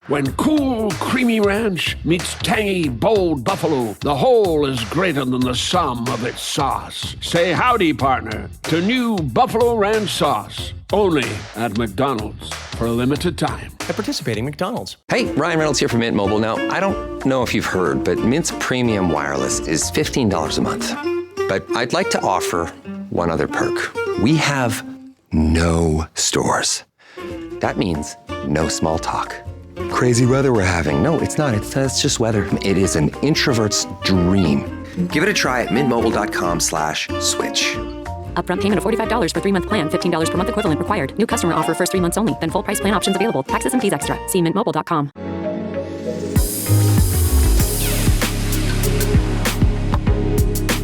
When cool, creamy ranch meets tangy, bold buffalo, the whole is greater than the sum of its sauce. Say howdy, partner, to new Buffalo Ranch sauce. Only at McDonald's for a limited time. At participating McDonald's. Hey, Ryan Reynolds here from Mint Mobile. Now, I don't know if you've heard, but Mint's premium wireless is $15 a month. But I'd like to offer one other perk. We have no stores. That means no small talk. Crazy weather we're having. No, it's not. It's just weather. It is an introvert's dream. Give it a try at mintmobile.com/switch. Upfront payment of $45 for 3-month plan. $15 per month equivalent required. New customer offer first 3 months only. Then full price plan options available. Taxes and fees extra. See mintmobile.com.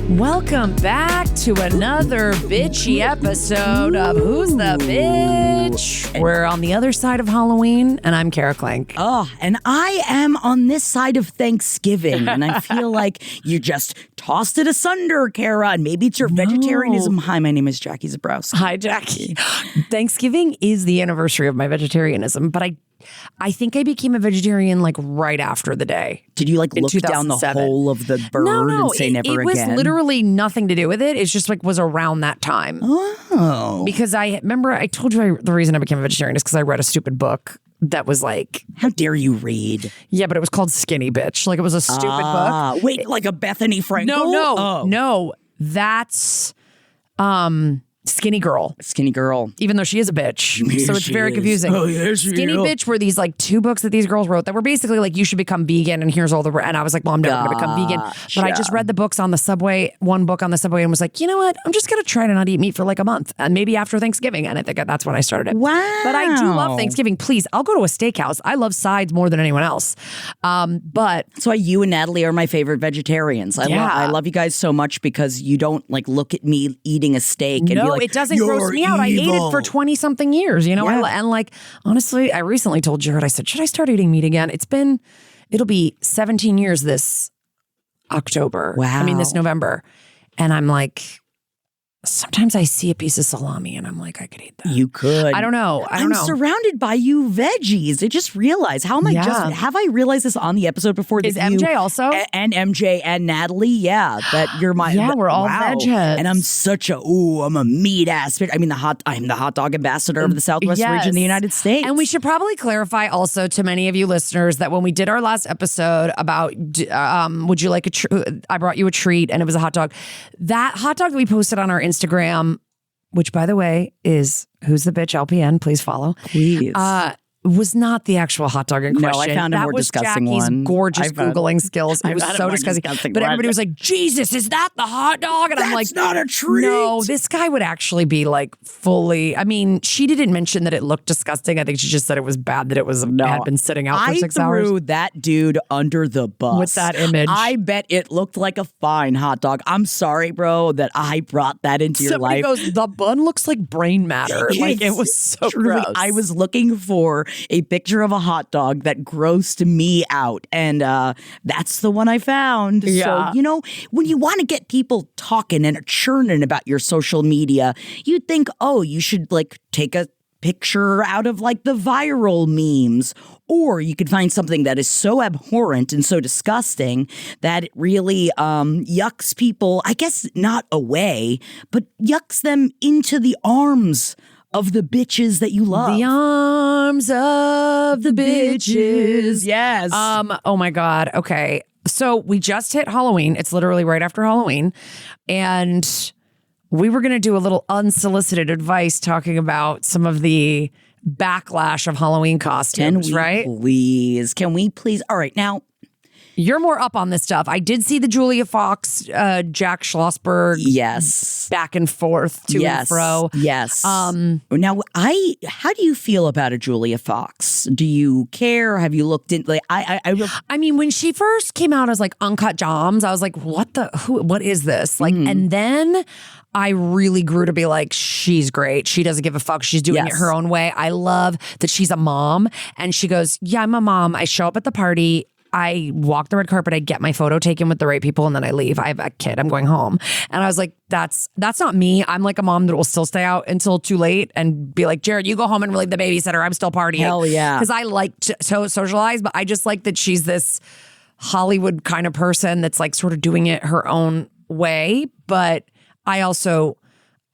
Welcome back to another bitchy episode of Who's the Bitch? We're on the other side of Halloween, and I'm Kara Clank. Oh, and I am on this side of Thanksgiving, and I feel like you just tossed it asunder, Kara, and maybe it's your vegetarianism. Hi, my name is Jackie Zabrowski. Hi, Jackie. Thanksgiving is the anniversary of my vegetarianism, but I think I became a vegetarian like right after the day. Did you like look down the hole of the bird and say never again? It was literally nothing to do with it. It's just like was around that time. Oh. Because I remember I told you the reason I became a vegetarian is because I read a stupid book that was like... How dare you read? Yeah, but it was called Skinny Bitch. Like it was a stupid book. Wait, like a Bethany Frankel? No. That's... Skinny Girl. Skinny Girl. Even though she is a bitch. Yes, so it's very confusing. Oh, yes, Skinny Bitch were these like 2 books that these girls wrote that were basically like, you should become vegan and here's all the... And I was like, well, I'm never going to become vegan. But I just read the books on the subway, one book on the subway and was like, you know what? I'm just going to try to not eat meat for like a month. And maybe after Thanksgiving. And I think that's when I started it. Wow. But I do love Thanksgiving. Please, I'll go to a steakhouse. I love sides more than anyone else. But... That's why you and Natalie are my favorite vegetarians. I love you guys so much because you don't like look at me eating a steak and be like, it doesn't gross me out. I ate it for 20 something years, you know? Yeah. And like, honestly, I recently told Jared, I said, should I start eating meat again? It'll be 17 years this October. Wow. I mean, this November. And I'm like, sometimes I see a piece of salami and I'm like, I could eat that. You could. I don't know. I'm surrounded by you veggies. I just realized. How am I have I realized this on the episode before? Is MJ also? And MJ and Natalie, yeah. That you're my... Yeah, we're all veg heads. And I'm I'm a meat ass bitch. I mean, I'm the hot dog ambassador of the Southwest region of the United States. And we should probably clarify also to many of you listeners that when we did our last episode about would you like I brought you a treat and it was a hot dog. That hot dog that we posted on our Instagram, which by the way is Who's the Bitch LPN, please follow. Please. Was not the actual hot dog in question. No, I found a more disgusting Jackie's one. gorgeous Googling skills. It was so disgusting. But everybody was like, Jesus, is that the hot dog? And I'm like, that's not a treat. No, this guy would actually be like fully, I mean, she didn't mention that it looked disgusting. I think she just said it was bad that it was had been sitting out for 6 hours. I threw that dude under the bus. With that image. I bet it looked like a fine hot dog. I'm sorry, bro, that I brought that into your life. Somebody goes, the bun looks like brain matter. Like it was so gross. I was looking for a picture of a hot dog that grossed me out. And that's the one I found. Yeah. So, you know, when you want to get people talking and churning about your social media, you'd think, oh, you should like take a picture out of like the viral memes. Or you could find something that is so abhorrent and so disgusting that it really yucks people, I guess not away, but yucks them into the arms of the bitches that you love. The arms of the bitches. Yes. Oh my God. Okay. So we just hit Halloween. It's literally right after Halloween. And we were going to do a little unsolicited advice talking about some of the backlash of Halloween costumes, right? Can we please? All right. Now, you're more up on this stuff. I did see the Julia Fox, Jack Schlossberg. Yes. Back and forth to and fro. Yes. Now, how do you feel about a Julia Fox? Do you care? Have you looked in? Like, I mean, when she first came out as like Uncut Joms, I was like, what is this? Like, and then I really grew to be like, she's great. She doesn't give a fuck. She's doing it her own way. I love that she's a mom. And she goes, yeah, I'm a mom. I show up at the party. I walk the red carpet, I get my photo taken with the right people, and then I leave. I have a kid, I'm going home. And I was like, that's not me. I'm like a mom that will still stay out until too late and be like, Jared, you go home and relieve the babysitter. I'm still partying. Hell yeah. Because I like to socialize, but I just like that she's this Hollywood kind of person that's like sort of doing it her own way. But I also,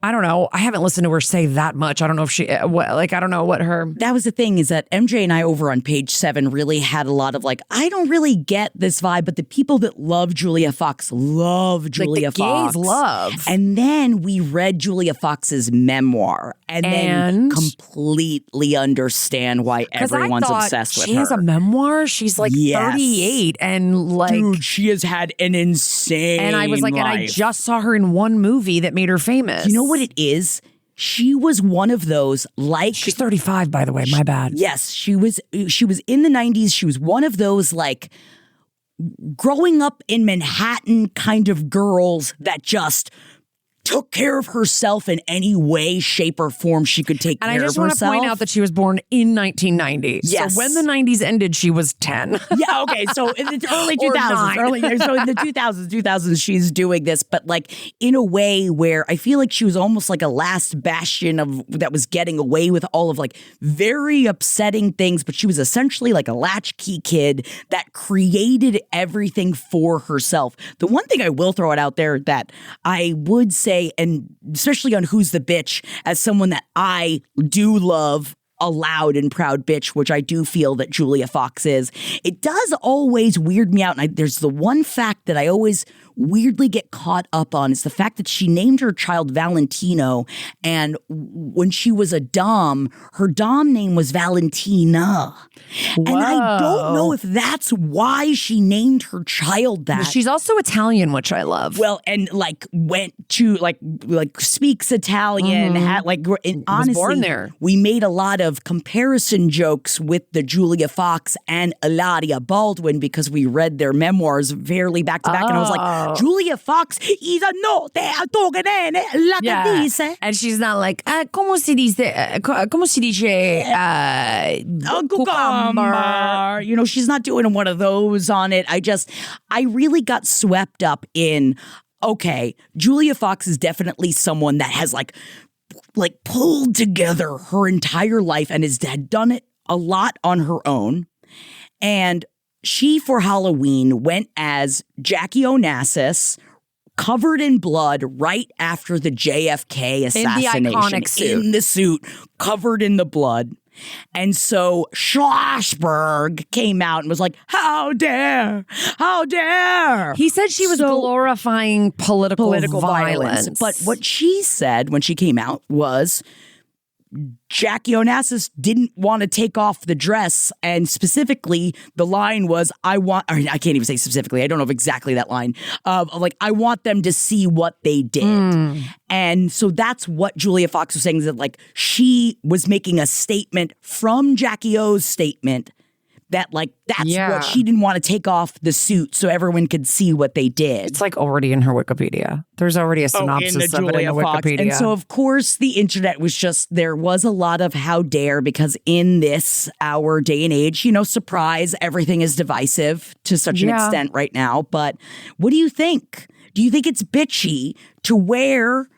I don't know. I haven't listened to her say that much. I don't know if she, I don't know what her. That was the thing, is that MJ and I over on page 7 really had a lot of like, I don't really get this vibe, but the people that love Julia Fox love Julia Fox. Gays love. And then we read Julia Fox's memoir and then completely understand why everyone's obsessed with her. She has a memoir. She's like 38 and like. Dude, she has had an insane And I was like, life. and I just saw her in one movie that made her famous. You know what it is? She was one of those, like, she's 35, by the way. My bad. Yes, she was in the 90s. She was one of those like growing up in Manhattan kind of girls that just took care of herself in any way, shape, or form she could take care of herself. And I just want to point out that she was born in 1990. Yes. So when the 90s ended, she was 10. Yeah, okay. So in the early 2000s, so in the 2000s, she's doing this, but like in a way where I feel like she was almost like a last bastion of that was getting away with all of like very upsetting things, but she was essentially like a latchkey kid that created everything for herself. The one thing I will throw it out there that I would say, and especially on Who's the Bitch, as someone that I do love, a loud and proud bitch, which I do feel that Julia Fox is, it does always weird me out. And there's the one fact that I always weirdly get caught up on is the fact that she named her child Valentino. And when she was a dom, her dom name was Valentina. Whoa. And I don't know if that's why she named her child that. She's also Italian, which I love. Well, and like went to like speaks Italian, had like, and honestly, was born there. We made a lot of comparison jokes with the Julia Fox and Ilaria Baldwin because we read their memoirs fairly back to back, and I was like, Julia Fox is a note a togenene la che dice. And she's not like, come si dice, cucumber. You know, she's not doing one of those on it. I really got swept up in, okay, Julia Fox is definitely someone that has like pulled together her entire life and has done it a lot on her own. And she, for Halloween, went as Jackie Onassis, covered in blood right after the JFK assassination. In the iconic suit. In the suit, covered in the blood. And so Schlossberg came out and was like, how dare, how dare. He said she was glorifying political violence. But what she said when she came out was Jackie Onassis didn't want to take off the dress, and specifically the line was, I can't even say specifically, I don't know if exactly that line, like, I want them to see what they did. And so that's what Julia Fox was saying, is that like she was making a statement from Jackie O's statement that like that's what she didn't want to take off the suit so everyone could see what they did. It's like already in her Wikipedia. There's already a synopsis of it in the Wikipedia. And so of course the internet was just, there was a lot of how dare, because in this our day and age, you know, surprise, everything is divisive to such an extent right now. But what do you think? Do you think it's bitchy to wear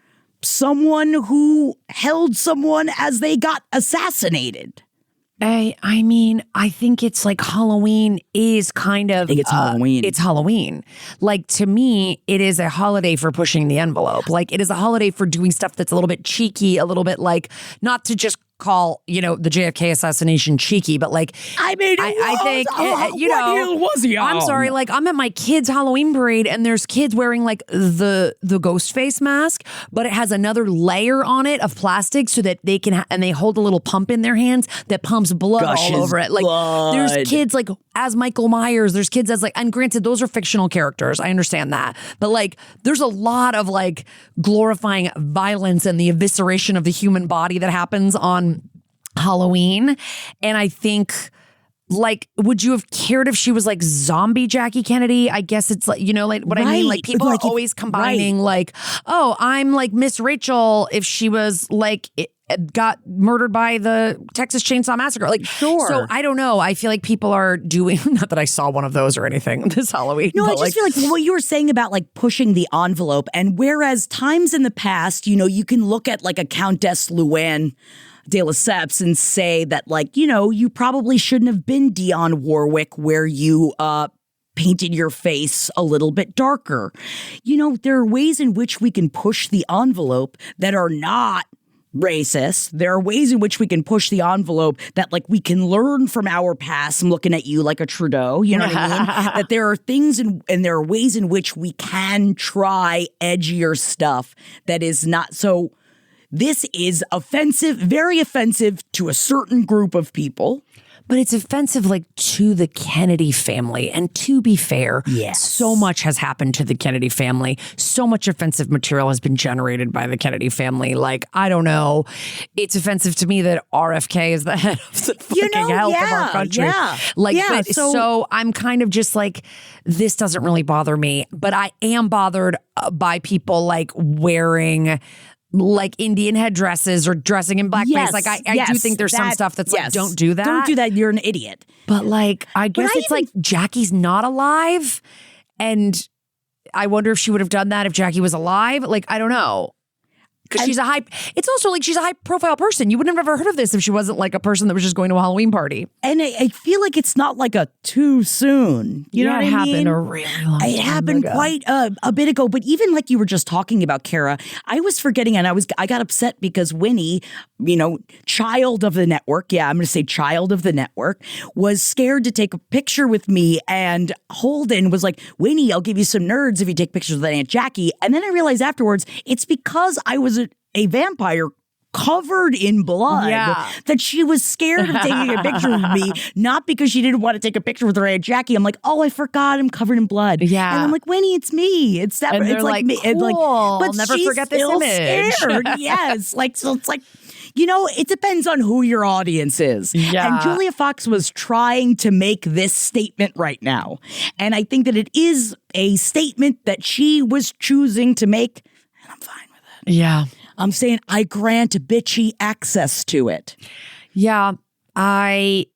someone who held someone as they got assassinated? I mean, I think it's like Halloween is kind of... I think it's Halloween. It's Halloween. Like, to me, it is a holiday for pushing the envelope. Like, it is a holiday for doing stuff that's a little bit cheeky, a little bit like, not to just call, you know, the JFK assassination cheeky, but like, I mean, I think, you what know, hill was he on? I'm sorry, like, I'm at my kid's Halloween parade and there's kids wearing like the ghost face mask, but it has another layer on it of plastic so that they can, and they hold a little pump in their hands that pumps blood all over it. Like, there's kids like as Michael Myers, there's kids as like, and granted, those are fictional characters. I understand that. But like, there's a lot of like glorifying violence and the evisceration of the human body that happens on Halloween. And I think, like, would you have cared if she was like zombie Jackie Kennedy? I guess it's like, you know, like what I mean? Like, people are always combining like, oh, I'm like Miss Rachel if she was like got murdered by the Texas Chainsaw Massacre. Like, sure. So I don't know. I feel like people are doing, not that I saw one of those or anything this Halloween. No, I just feel like what you were saying about like pushing the envelope, and whereas times in the past, you can look at like a Countess Luann de Lesseps and say that like, you probably shouldn't have been Dionne Warwick where you painted your face a little bit darker. There are ways in which we can push the envelope that are not racist. There are ways in which we can push the envelope that like we can learn from our past. I'm looking at you like a Trudeau, you know what I mean? That there are things and there are ways in which we can try edgier stuff that is not so. This is offensive, very offensive to a certain group of people. But it's offensive, like, to the Kennedy family. And to be fair, so much has happened to the Kennedy family. So much offensive material has been generated by the Kennedy family. Like, I don't know. It's offensive to me that RFK is the head of the fucking health of our country. So I'm kind of just like, this doesn't really bother me. But I am bothered by people, like, wearing like Indian headdresses or dressing in blackface. Like I do think there's some stuff that's like, don't do that. Don't do that. You're an idiot. But like, I guess it's like Jackie's not alive. And I wonder if she would have done that if Jackie was alive. Like, I don't know. Because it's also like she's a high profile person. You would have never heard of this if she wasn't like a person that was just going to a Halloween party. And I feel like it's not like a too soon. You know what I mean? It happened a really long time It happened ago. quite a bit ago. But even like you were just talking about, Kara, I was forgetting, and I got upset because Winnie, child of the network, I'm going to say child of the network, was scared to take a picture with me. And Holden was like, Winnie, I'll give you some nerds if you take pictures with Aunt Jackie. And then I realized afterwards, it's because I was a vampire covered in blood that she was scared of taking a picture with me, not because she didn't want to take a picture with her Aunt Jackie. I'm like, oh, I forgot I'm covered in blood. Yeah. And I'm like, Winnie, it's me. It's that. And it's like me. cool. And like, but I'll never she's forget this still image. scared. Yes. Like, so it's like, it depends on who your audience is. Yeah. And Julia Fox was trying to make this statement right now. And I think that it is a statement that she was choosing to make. And I'm fine with it. Yeah. I'm saying I grant bitchy access to it. Yeah. Famously,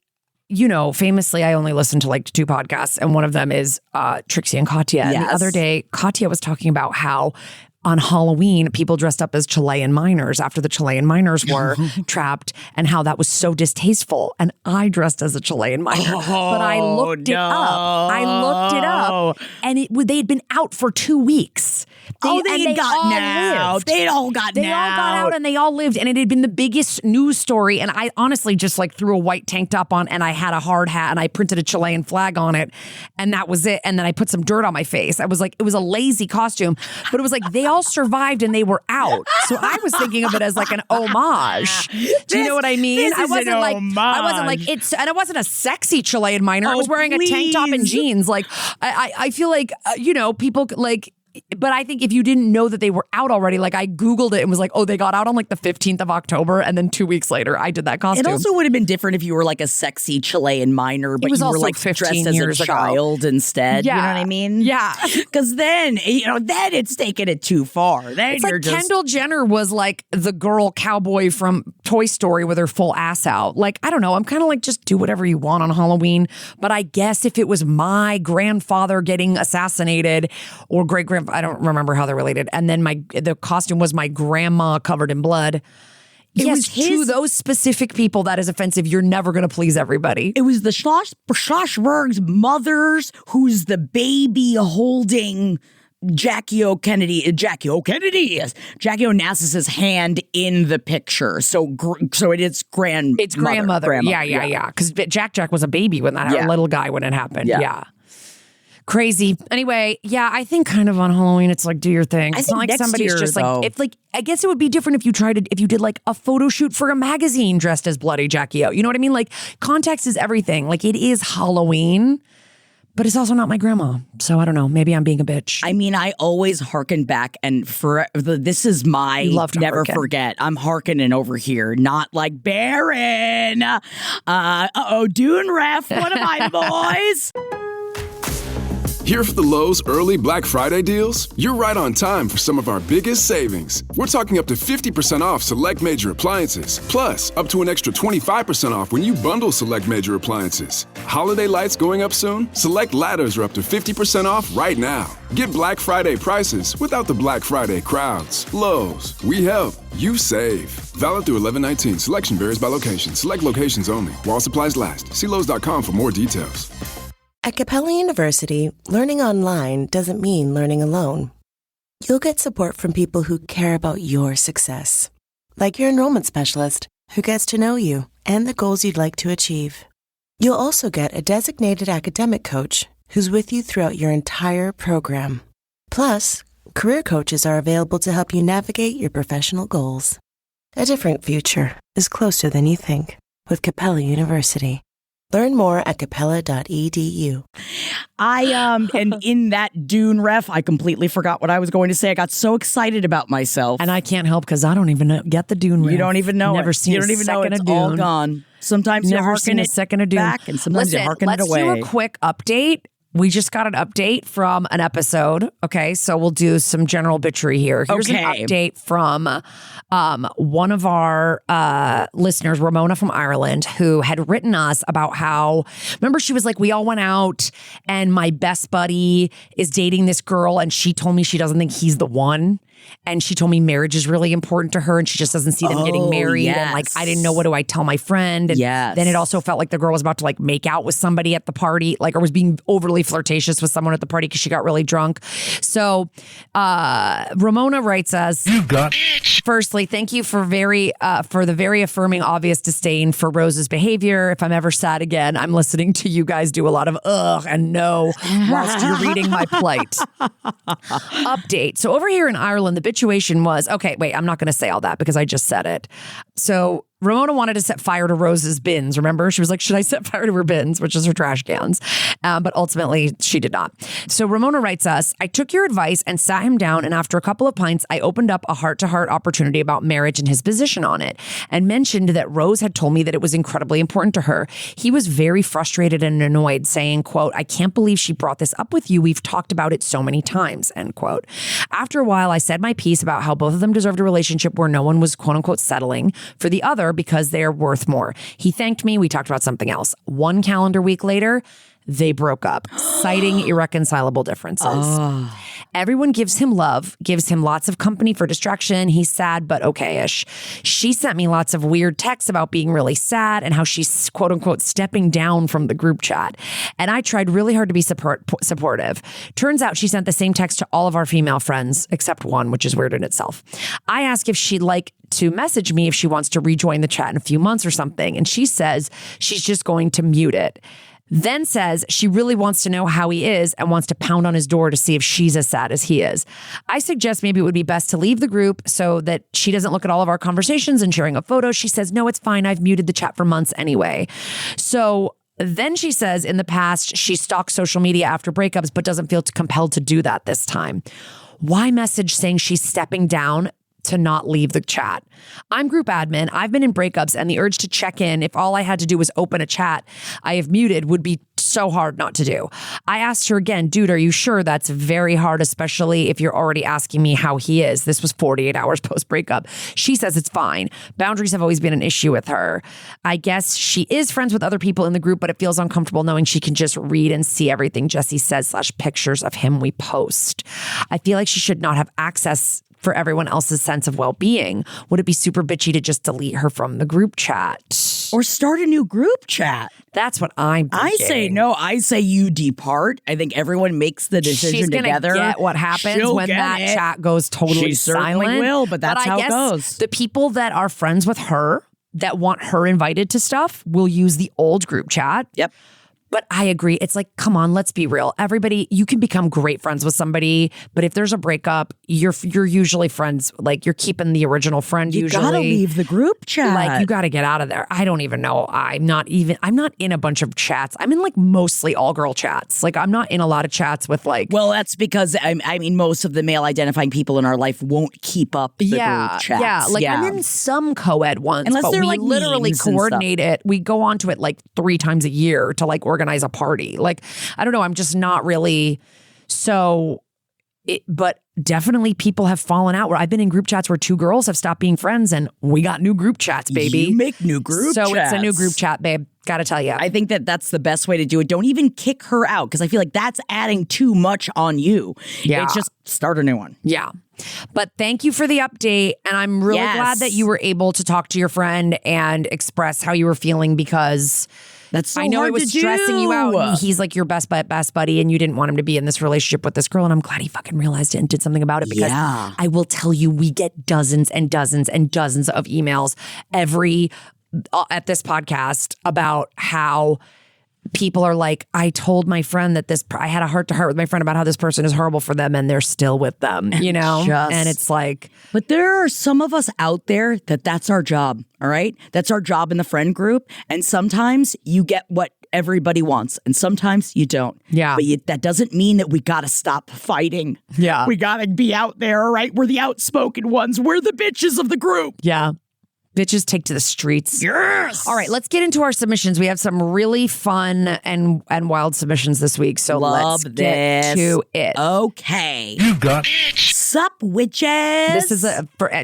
I only listen to like 2 podcasts, and one of them is Trixie and Katya. And the other day, Katya was talking about how on Halloween, people dressed up as Chilean miners after the Chilean miners were trapped, and how that was so distasteful. And I dressed as a Chilean miner, but I looked it up. And they had been out for 2 weeks. They had gotten out. They had all gotten out. They all got out and they all lived, and it had been the biggest news story. And I honestly just like threw a white tank top on, and I had a hard hat, and I printed a Chilean flag on it, and that was it. And then I put some dirt on my face. I was like, it was a lazy costume, but it was like they all survived and they were out. So I was thinking of it as like an homage. Do you know what I mean? I wasn't like it's, and I wasn't a sexy Chilean miner. I was wearing a tank top and jeans. Like I feel like people like. But I think if you didn't know that they were out already, like I Googled it and was like, oh, they got out on like the 15th of October. And then 2 weeks later, I did that costume. It also would have been different if you were like a sexy Chilean miner, but you were like dressed as a child instead. Yeah. You know what I mean? Yeah. Because then it's taken it too far. Then it's like Kendall Jenner was like the girl cowboy from Toy Story with her full ass out. Like, I don't know. I'm kind of like, just do whatever you want on Halloween. But I guess if it was my grandfather getting assassinated or great-grandfather, I don't remember how they're related. And then the costume was my grandma covered in blood. Yes, to those specific people, that is offensive. You're never going to please everybody. It was the Schlossberg's mothers who's the baby holding Jackie Onassis's hand in the picture. So it is grandmother. It's grandmother. Yeah. Because Jack was a baby when that little guy when it happened. Yeah. Crazy. Anyway, I think kind of on Halloween, it's like, do your thing. It's not like somebody's just like, I guess it would be different if you did like a photo shoot for a magazine dressed as Bloody Jackie O. You know what I mean? Like, context is everything. Like, it is Halloween, but it's also not my grandma. So I don't know. Maybe I'm being a bitch. I mean, I always hearken back, and this is my never forget. I'm hearkening over here, not like Baron. Dune Ref, one of my boys. Here for the Lowe's early Black Friday deals? You're right on time for some of our biggest savings. We're talking up to 50% off select major appliances, plus up to an extra 25% off when you bundle select major appliances. Holiday lights going up soon? Select ladders are up to 50% off right now. Get Black Friday prices without the Black Friday crowds. Lowe's, we help, you save. Valid through 11/19. Selection varies by location. Select locations only. While supplies last. See Lowe's.com for more details. At Capella University, learning online doesn't mean learning alone. You'll get support from people who care about your success, like your enrollment specialist who gets to know you and the goals you'd like to achieve. You'll also get a designated academic coach who's with you throughout your entire program. Plus, career coaches are available to help you navigate your professional goals. A different future is closer than you think with Capella University. Learn more at capella.edu. And in that Dune ref, I completely forgot what I was going to say. I got so excited about myself. And I can't help because I don't even get the Dune ref. You don't even know Never it. seen You don't a even know second it's of Dune. all gone. Sometimes you Never harken seen a it second of Dune. back, and sometimes you harken it away. Let's do a quick update. We just got an update from an episode. Okay, so we'll do some General Bitchery here. Here's an update from one of our listeners, Ramona from Ireland, who had written us about how, remember, she was like, we all went out and my best buddy is dating this girl and she told me she doesn't think he's the one. And she told me marriage is really important to her and she just doesn't see them getting married. Yes. And like, I didn't know, what do I tell my friend? And then it also felt like the girl was about to like make out with somebody at the party, like, or was being overly flirtatious with someone at the party because she got really drunk. So Ramona writes us, firstly, thank you for the very affirming, obvious disdain for Rose's behavior. If I'm ever sad again, I'm listening to you guys do a lot of ugh and no whilst you're reading my plight. Update. So over here in Ireland, the bitchuation was, okay, wait, I'm not going to say all that because I just said it. So Ramona wanted to set fire to Rose's bins. Remember? She was like, should I set fire to her bins, which is her trash cans? But ultimately, she did not. So Ramona writes us, I took your advice and sat him down. And after a couple of pints, I opened up a heart-to-heart opportunity about marriage and his position on it and mentioned that Rose had told me that it was incredibly important to her. He was very frustrated and annoyed, saying, quote, I can't believe she brought this up with you. We've talked about it so many times, end quote. After a while, I said my piece about how both of them deserved a relationship where no one was, quote unquote, settling for the other because they're worth more. He thanked me. We talked about something else. One calendar week later, they broke up, citing irreconcilable differences. Everyone gives him love, gives him lots of company for distraction. He's sad, but okay-ish. She sent me lots of weird texts about being really sad and how she's, quote unquote, stepping down from the group chat. And I tried really hard to be supportive. Turns out she sent the same text to all of our female friends, except one, which is weird in itself. I asked if she'd like to message me if she wants to rejoin the chat in a few months or something. And she says she's just going to mute it. Then says she really wants to know how he is and wants to pound on his door to see if she's as sad as he is. I suggest maybe it would be best to leave the group so that she doesn't look at all of our conversations and sharing a photo. She says, no, it's fine. I've muted the chat for months anyway. So then she says in the past, she stalks social media after breakups, but doesn't feel compelled to do that this time. Why message saying she's stepping down to not leave the chat? I'm group admin. I've been in breakups and the urge to check in if all I had to do was open a chat I have muted would be so hard not to do. I asked her again, dude, are you sure? That's very hard, especially if you're already asking me how he is. This was 48 hours post breakup. She says it's fine. Boundaries have always been an issue with her. I guess she is friends with other people in the group, but it feels uncomfortable knowing she can just read and see everything Jesse says / pictures of him we post. I feel like she should not have access for everyone else's sense of well-being. Would it be super bitchy to just delete her from the group chat? Or start a new group chat. That's what I'm thinking. I say no. I say you depart. I think everyone makes the decision together. She's going to get what happens when that chat goes totally silent. She certainly will, but that's how it goes. The people that are friends with her, that want her invited to stuff, will use the old group chat. Yep. But I agree. It's like, come on, let's be real. Everybody, you can become great friends with somebody, but if there's a breakup, you're usually friends. Like, you're keeping the original friend usually. You gotta leave the group chat. Like, you gotta get out of there. I don't even know. I'm not in a bunch of chats. I'm in like mostly all girl chats. Like, I'm not in a lot of chats with like. Well, that's because I mean, most of the male identifying people in our life won't keep up the group chats. Yeah. Like, I'm in some co-ed ones, unless but they're we like literally coordinate it. We go onto it like 3 times a year to like organize organize a party. Like, I don't know. I'm just not really but definitely people have fallen out. Where I've been in group chats where 2 girls have stopped being friends and we got new group chats, baby. You make new group chats. So it's a new group chat, babe. Gotta tell you. I think that's the best way to do it. Don't even kick her out because I feel like that's adding too much on you. Yeah. It's just start a new one. Yeah. But thank you for the update. And I'm really glad that you were able to talk to your friend and express how you were feeling because that's so I know hard it was to stressing do. you out. He's like your best buddy and you didn't want him to be in this relationship with this girl. And I'm glad he fucking realized it and did something about it because I will tell you, we get dozens and dozens and dozens of emails at this podcast about how people are like, I told my friend that I had a heart-to-heart with my friend about how this person is horrible for them and they're still with them, you know? And it's like... But there are some of us out there that's our job, all right? That's our job in the friend group. And sometimes you get what everybody wants and sometimes you don't. Yeah. But that doesn't mean that we got to stop fighting. Yeah. We got to be out there, all right? We're the outspoken ones. We're the bitches of the group. Yeah. Bitches take to the streets. Yes. All right, let's get into our submissions. We have some really fun and wild submissions this week. So let's get to it. Okay. You got Sup, witches. This is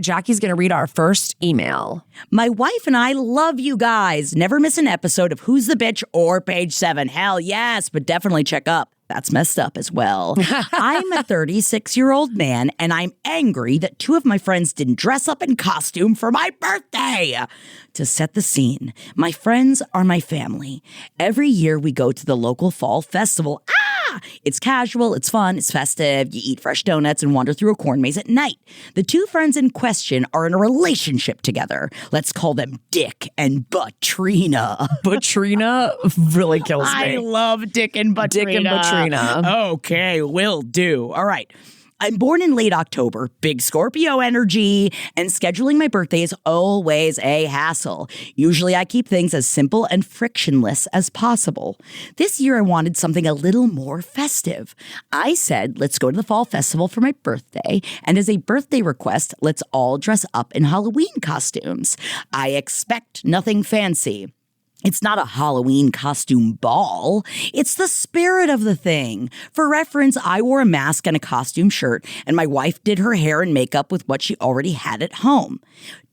Jackie's going to read our first email. My wife and I love you guys. Never miss an episode of Who's the Bitch or Page 7. Hell yes, but definitely check up. That's messed up as well. I'm a 36-year-old man, and I'm angry that 2 of my friends didn't dress up in costume for my birthday. To set the scene, my friends are my family. Every year we go to the local fall festival. It's casual, it's fun, it's festive. You eat fresh donuts and wander through a corn maze at night. The 2 friends in question are in a relationship together. Let's call them Dick and Buttrina. Buttrina really kills me. I love Dick and Buttrina. Dick and Buttrina. Okay, will do. All right. I'm born in late October, big Scorpio energy, and scheduling my birthday is always a hassle. Usually I keep things as simple and frictionless as possible. This year I wanted something a little more festive. I said, let's go to the fall festival for my birthday, and as a birthday request, let's all dress up in Halloween costumes. I expect nothing fancy. It's not a Halloween costume ball. It's the spirit of the thing. For reference, I wore a mask and a costume shirt, and my wife did her hair and makeup with what she already had at home.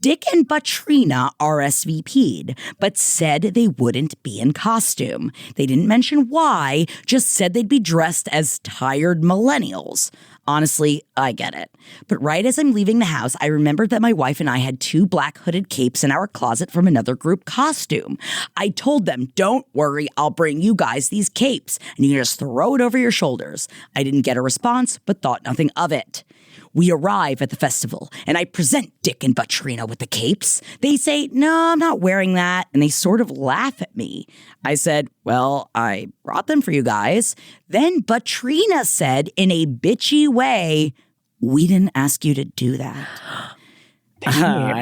Dick and Buttrina RSVP'd, but said they wouldn't be in costume. They didn't mention why, just said they'd be dressed as tired millennials. Honestly, I get it. But right as I'm leaving the house, I remembered that my wife and I had 2 black hooded capes in our closet from another group costume. I told them, don't worry, I'll bring you guys these capes, and you can just throw it over your shoulders. I didn't get a response, but thought nothing of it. We arrive at the festival, and I present Dick and Buttrina with the capes. They say, no, I'm not wearing that, and they sort of laugh at me. I said, well, I brought them for you guys. Then Buttrina said in a bitchy way, we didn't ask you to do that.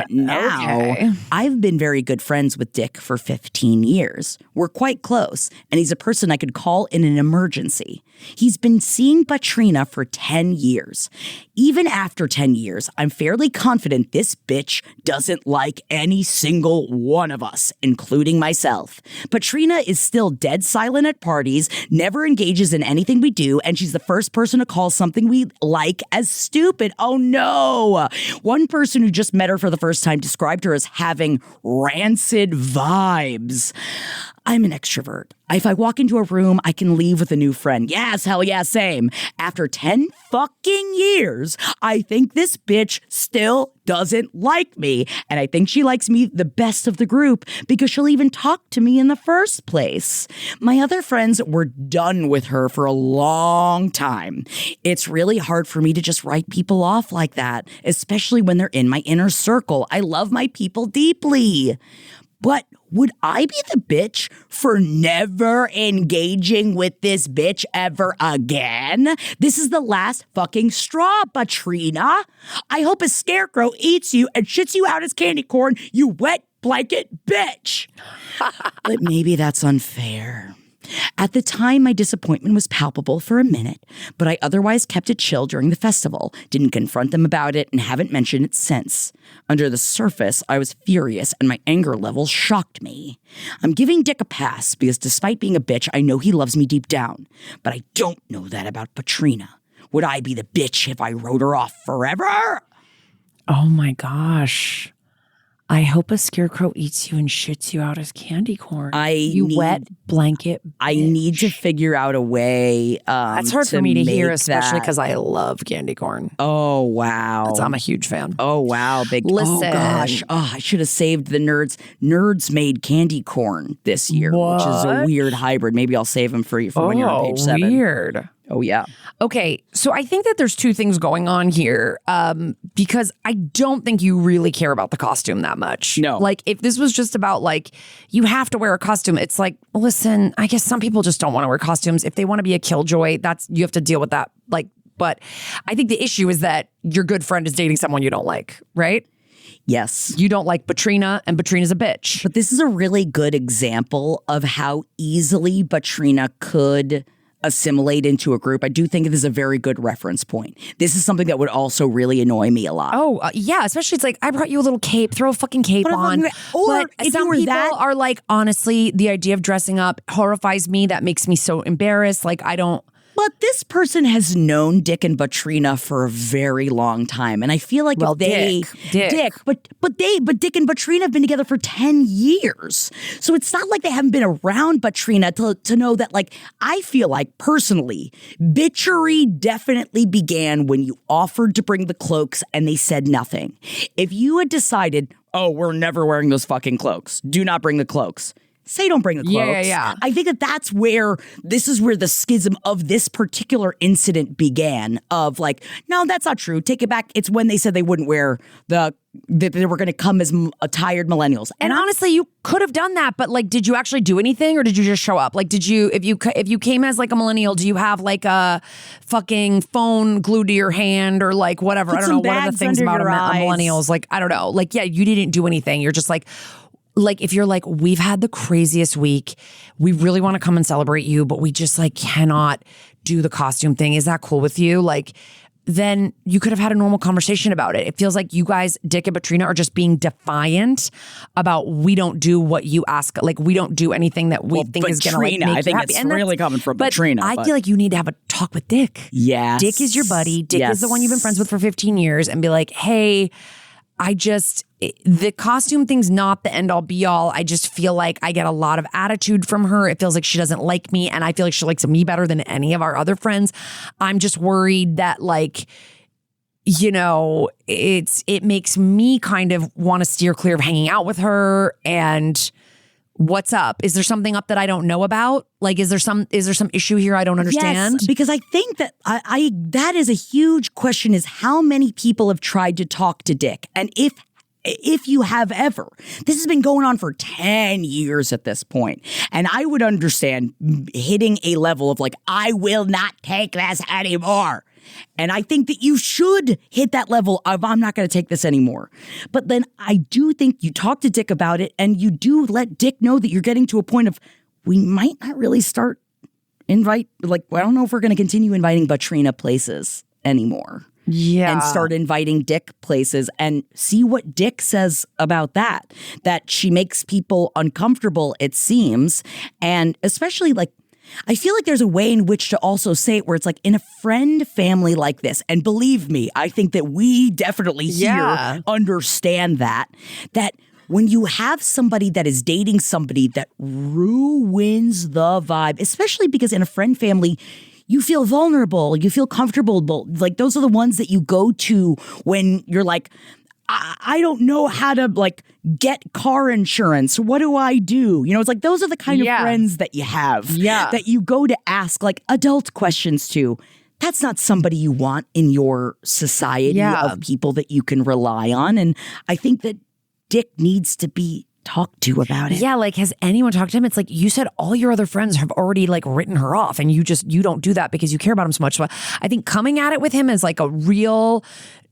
Now, I've been very good friends with Dick for 15 years. We're quite close, and he's a person I could call in an emergency. He's been seeing Buttrina for 10 years. Even after 10 years, I'm fairly confident this bitch doesn't like any single one of us, including myself. Buttrina is still dead silent at parties, never engages in anything we do, and she's the first person to call something we like as stupid. Oh no! One person who just met her for the first time described her as having rancid vibes. I'm an extrovert. If I walk into a room, I can leave with a new friend. Yes, hell yeah, same. After 10 fucking years, I think this bitch still doesn't like me. And I think she likes me the best of the group because she'll even talk to me in the first place. My other friends were done with her for a long time. It's really hard for me to just write people off like that, especially when they're in my inner circle. I love my people deeply. But would I be the bitch for never engaging with this bitch ever again? This is the last fucking straw, Buttrina. I hope a scarecrow eats you and shits you out as candy corn, you wet blanket bitch. But maybe that's unfair. At the time, my disappointment was palpable for a minute, but I otherwise kept it chill during the festival, didn't confront them about it, and haven't mentioned it since. Under the surface, I was furious, and my anger levels shocked me. I'm giving Dick a pass because despite being a bitch, I know he loves me deep down. But I don't know that about Patrina. Would I be the bitch if I wrote her off forever? Oh my gosh. I hope a scarecrow eats you and shits you out as candy corn. Wet blanket bitch. I need to figure out a way. That's hard for me to hear, especially because I love candy corn. Oh, wow. I'm a huge fan. Oh, wow. Listen. Oh, gosh. Oh, I should have saved the nerds. Nerds made candy corn this year, which is a weird hybrid. Maybe I'll save them for you for when you're on page 7. Weird. Oh, yeah. Okay, so I think that there's two things going on here because I don't think you really care about the costume that much. No. Like, if this was just about, like, you have to wear a costume, it's like, listen, I guess some people just don't want to wear costumes. If they want to be a killjoy, you have to deal with that. Like, but I think the issue is that your good friend is dating someone you don't like, right? Yes. You don't like Batrina, and Batrina's a bitch. But this is a really good example of how easily Batrina could assimilate into a group. I do think this is a very good reference point. This is something that would also really annoy me a lot. Oh, yeah. Especially it's like, I brought you a little cape. Throw a fucking cape on. Or but some people are like, honestly, the idea of dressing up horrifies me. That makes me so embarrassed. Like, I don't. But this person has known Dick and Batrina for a very long time, and I feel like Dick, but Dick and Batrina have been together for 10 years, so it's not like they haven't been around Batrina to know that. Like, I feel like personally, bitchery definitely began when you offered to bring the cloaks and they said nothing. If you had decided, oh, we're never wearing those fucking cloaks, do not bring the cloaks. Say don't bring the cloaks. Yeah. I think this is where the schism of this particular incident began of like, no, that's not true. Take it back. It's when they said they wouldn't wear that they were going to come as tired millennials. And honestly, you could have done that, but like, did you actually do anything or did you just show up? Like, if you came as like a millennial, do you have like a fucking phone glued to your hand or like whatever? I don't know. What are the things about millennials? Like, I don't know. Like, yeah, you didn't do anything. You're just like, if you're like, we've had the craziest week, we really want to come and celebrate you, but we just like cannot do the costume thing. Is that cool with you? Like, then you could have had a normal conversation about it. It feels like you guys, Dick and Batrina, are just being defiant about we don't do what you ask. Like, we don't do anything that we think is going to like, make I think you happy. it's really coming from Batrina. I feel like you need to have a talk with Dick. Yes. Dick is your buddy. Dick is the one you've been friends with for 15 years and be like, hey, the costume thing's not the end all be all. I just feel like I get a lot of attitude from her. It feels like she doesn't like me, and I feel like she likes me better than any of our other friends. I'm just worried that like, you know, it makes me kind of want to steer clear of hanging out with her. And what's up? Is there something up that I don't know about? Like, is there some issue here I don't understand? Yes, because I think that that is a huge question, is how many people have tried to talk to Dick? And if you have ever, this has been going on for 10 years at this point. And I would understand hitting a level of like, I will not take this anymore. And I think that you should hit that level of, I'm not going to take this anymore. But then I do think you talk to Dick about it and you do let Dick know that you're getting to a point of, we might not really I don't know if we're going to continue inviting Batrina places anymore. Yeah. And start inviting Dick places and see what Dick says about that. That she makes people uncomfortable, it seems. And especially like, I feel like there's a way in which to also say it where it's like in a friend family like this. And believe me, I think that we definitely here understand that when you have somebody that is dating somebody that ruins the vibe, especially because in a friend family, you feel vulnerable, you feel comfortable. Like those are the ones that you go to when you're like, I don't know how to like get car insurance. What do I do? You know, it's like those are the kind of friends that you have. Yeah. That you go to ask like adult questions to. That's not somebody you want in your society of people that you can rely on. And I think that Dick needs to be talked to about it. Yeah, like has anyone talked to him? It's like you said all your other friends have already like written her off and you don't do that because you care about him so much. So I think coming at it with him is like a real,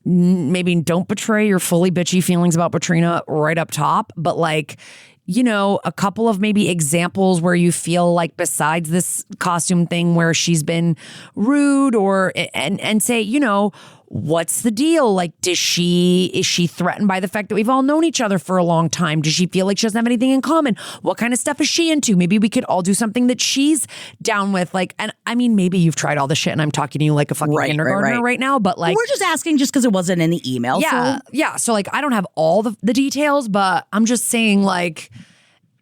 maybe don't betray your fully bitchy feelings about Batrina right up top, but like a couple of maybe examples where you feel like besides this costume thing where she's been rude and say, what's the deal? Like, is she threatened by the fact that we've all known each other for a long time? Does she feel like she doesn't have anything in common? What kind of stuff is she into? Maybe we could all do something that she's down with. Like, and I mean, maybe you've tried all the shit and I'm talking to you like a fucking kindergartner right now, but like. We're just asking just because it wasn't in the email. Yeah. Yeah. So like, I don't have all the details, but I'm just saying like,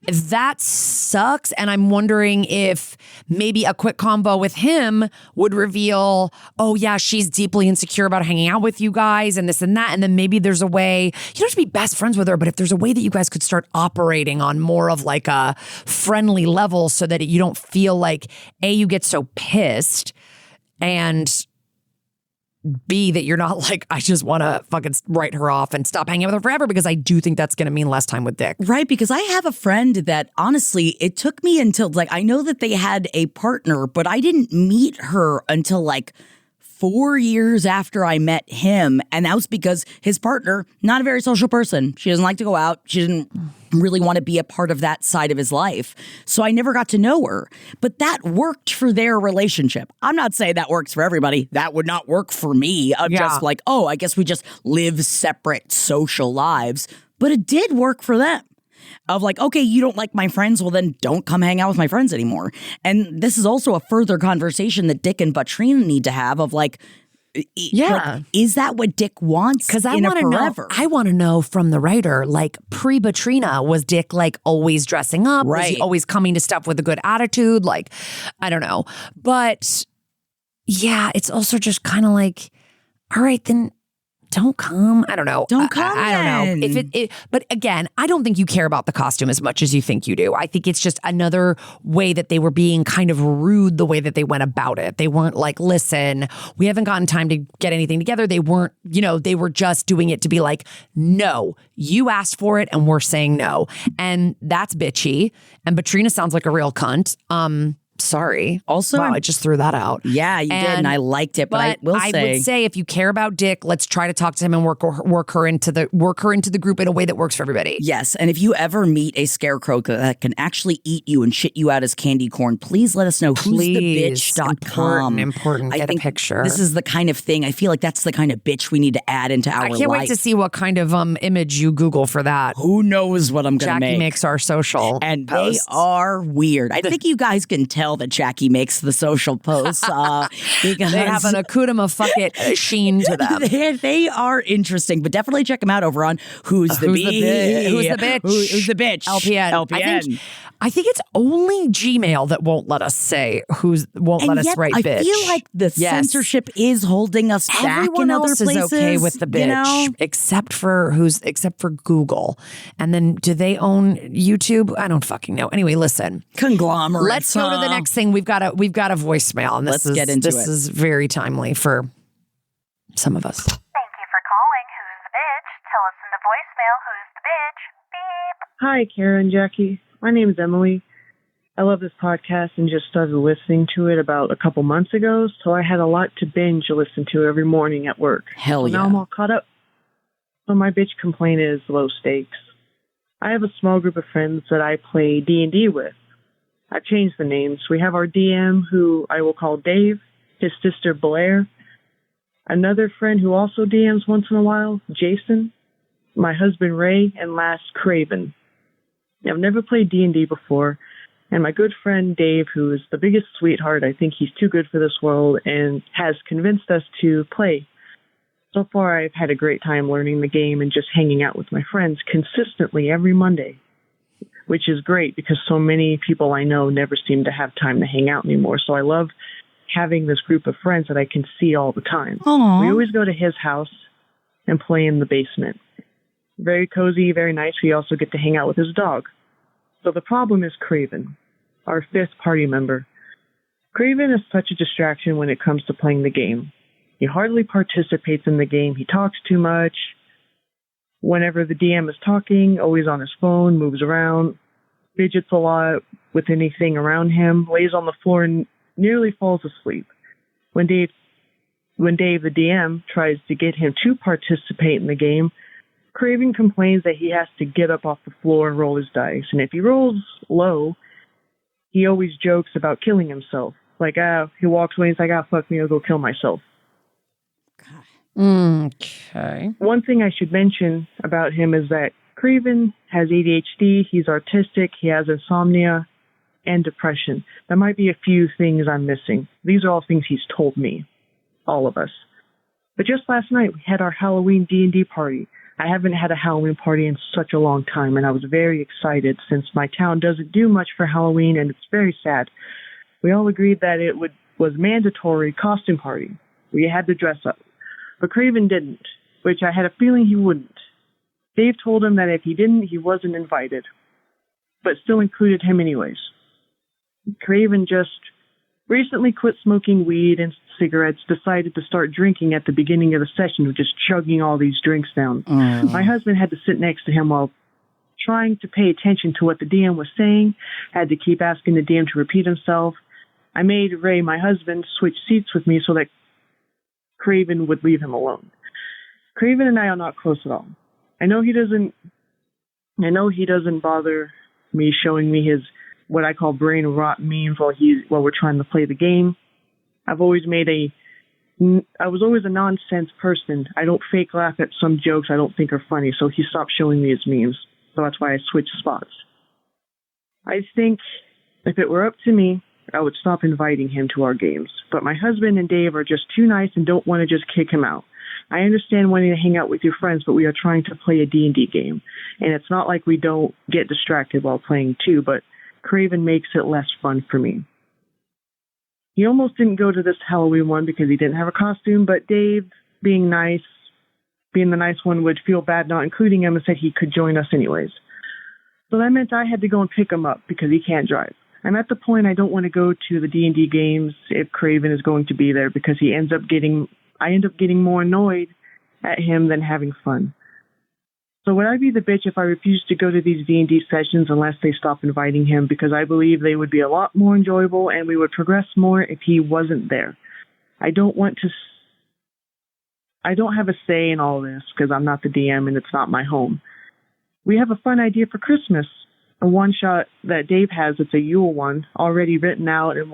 that sucks. And I'm wondering if maybe a quick convo with him would reveal, oh yeah, she's deeply insecure about hanging out with you guys and this and that. And then maybe there's a way, you don't have to be best friends with her, but if there's a way that you guys could start operating on more of like a friendly level so that you don't feel like you get so pissed, and B, that you're not like, I just want to fucking write her off and stop hanging out with her forever, because I do think that's going to mean less time with Dick. Right, because I have a friend that honestly, it took me until like, I know that they had a partner, but I didn't meet her until like 4 years after I met him. And that was because his partner, not a very social person. She doesn't like to go out. She didn't really want to be a part of that side of his life. So I never got to know her. But that worked for their relationship. I'm not saying that works for everybody. That would not work for me. I'm just like, oh, I guess we just live separate social lives. But it did work for them. Of like, okay, you don't like my friends, well then don't come hang out with my friends anymore. And this is also a further conversation that Dick and Batrina need to have of like, like, is that what Dick wants? Because I want to know from the writer, like pre-Batrina, was Dick like always dressing up? Right. Was he always coming to stuff with a good attitude? Like, I don't know. But yeah, it's also just kind of like, all right, then don't come. I don't know. Don't come. I don't know. If it, but again, I don't think you care about the costume as much as you think you do. I think it's just another way that they were being kind of rude the way that they went about it. They weren't like, listen, we haven't gotten time to get anything together. They weren't, they were just doing it to be like, no, you asked for it and we're saying no. And that's bitchy. And Batrina sounds like a real cunt. Sorry. Also, wow, I just threw that out. Yeah, you did, and I liked it. But I would say if you care about Dick, let's try to talk to him and work her into the group in a way that works for everybody. Yes, and if you ever meet a scarecrow that can actually eat you and shit you out as candy corn, please let us know. who'sthebitch.com. Important. Get a picture. This is the kind of thing. I feel like that's the kind of bitch we need to add into our life. I can't wait to see what kind of image you Google for that. Who knows what I'm going to make? Jackie makes our social and posts. They are weird. I think you guys can tell that Jackie makes the social posts because they have an Akudama fuck it sheen to them. They are interesting, but definitely check them out over on Who's the Bitch? Who's the Bitch? LPN. I think it's only Gmail that won't let us say let us write bitch. I feel like the censorship is holding us back in other places. Is okay with the bitch, except for Google. And then do they own YouTube? I don't fucking know. Anyway, listen. Conglomerates. Let's go to the next thing. We've got a voicemail, and let's get into it. This is very timely for some of us. Thank you for calling Who's the Bitch. Tell us in the voicemail who's the bitch. Beep. Hi, Karen, Jackie. My name is Emily. I love this podcast and just started listening to it about a couple months ago, so I had a lot to binge listen to every morning at work. Hell yeah. Now I'm all caught up. So my bitch complaint is low stakes. I have a small group of friends that I play D&D with. I've changed the names. We have our DM, who I will call Dave, his sister Blair, another friend who also DMs once in a while, Jason, my husband Ray, and last, Craven. I've never played D&D before, and my good friend Dave, who is the biggest sweetheart, I think he's too good for this world, and has convinced us to play. So far, I've had a great time learning the game and just hanging out with my friends consistently every Monday, which is great because so many people I know never seem to have time to hang out anymore. So I love having this group of friends that I can see all the time. Aww. We always go to his house and play in the basement. Very cozy, very nice. We also get to hang out with his dog. So the problem is Craven, our fifth party member. Craven is such a distraction when it comes to playing the game. He hardly participates in the game. He talks too much. Whenever the DM is talking, always on his phone, moves around, fidgets a lot with anything around him, lays on the floor and nearly falls asleep. When Dave, the DM, tries to get him to participate in the game, Craven complains that he has to get up off the floor and roll his dice. And if he rolls low, he always jokes about killing himself. Like, he walks away and he's like, fuck me, I'll go kill myself. Okay. One thing I should mention about him is that Craven has ADHD, he's autistic, he has insomnia, and depression. There might be a few things I'm missing. These are all things he's told me. All of us. But just last night, we had our Halloween D&D party. I haven't had a Halloween party in such a long time, and I was very excited since my town doesn't do much for Halloween, and it's very sad. We all agreed that it was mandatory costume party. We had to dress up. But Craven didn't, which I had a feeling he wouldn't. Dave told him that if he didn't, he wasn't invited, but still included him anyways. Craven just recently quit smoking weed and cigarettes, decided to start drinking at the beginning of the session, with just chugging all these drinks down. My husband had to sit next to him while trying to pay attention to what the DM was saying, had to keep asking the DM to repeat himself. I made Ray, my husband, switch seats with me so that Craven would leave him alone. Craven and I are not close at all. I know he doesn't bother me showing me his what I call brain rot memes while we're trying to play the game. I was always a nonsense person. I don't fake laugh at some jokes I don't think are funny, so he stopped showing me his memes. So that's why I switched spots. I think if it were up to me, I would stop inviting him to our games. But my husband and Dave are just too nice and don't want to just kick him out. I understand wanting to hang out with your friends, but we are trying to play a D&D game. And it's not like we don't get distracted while playing too, but Craven makes it less fun for me. He almost didn't go to this Halloween one because he didn't have a costume, but Dave, being the nice one, would feel bad not including him and said he could join us anyways. So that meant I had to go and pick him up because he can't drive. I'm at the point I don't want to go to the D&D games if Craven is going to be there because I end up getting more annoyed at him than having fun. So would I be the bitch if I refused to go to these D&D sessions unless they stop inviting him, because I believe they would be a lot more enjoyable and we would progress more if he wasn't there. I don't have a say in all this because I'm not the DM and it's not my home. We have a fun idea for Christmas, a one-shot that Dave has. It's a Yule one already written out, and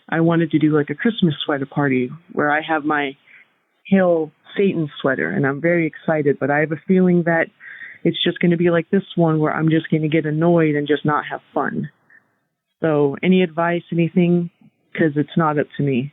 I wanted to do like a Christmas sweater party where I have my Hail Satan sweater, and I'm very excited, but I have a feeling that it's just going to be like this one where I'm just going to get annoyed and just not have fun. So any advice, anything? Because it's not up to me.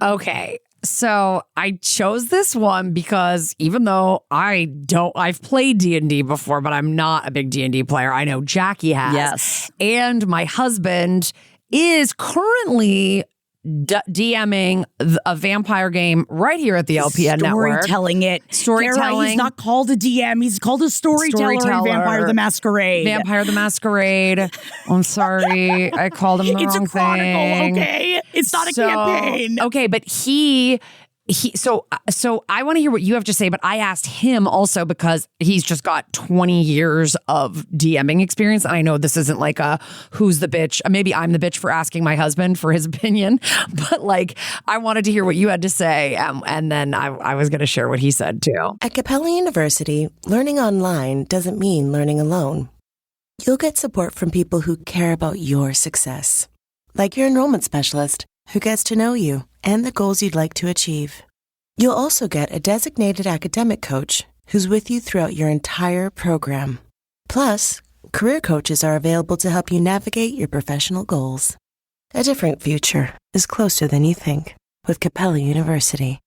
Okay. So I chose this one because even though I've played D&D before, but I'm not a big D&D player. I know Jackie has. Yes. And my husband is currently DMing a vampire game right here at the LPN network. Storytelling. Kara, he's not called a DM. He's called a storyteller. In Vampire the Masquerade. Vampire the Masquerade. I'm sorry. I called him the It's wrong a chronicle, thing. okay? It's not a campaign. Okay, but so I want to hear what you have to say, but I asked him also because he's just got 20 years of DMing experience. And I know this isn't like a who's the bitch. Maybe I'm the bitch for asking my husband for his opinion, but like I wanted to hear what you had to say. And then I was going to share what he said too. At Capella University, learning online doesn't mean learning alone. You'll get support from people who care about your success, like your enrollment specialist who gets to know you and the goals you'd like to achieve. You'll also get a designated academic coach who's with you throughout your entire program. Plus, career coaches are available to help you navigate your professional goals. A different future is closer than you think with Capella University.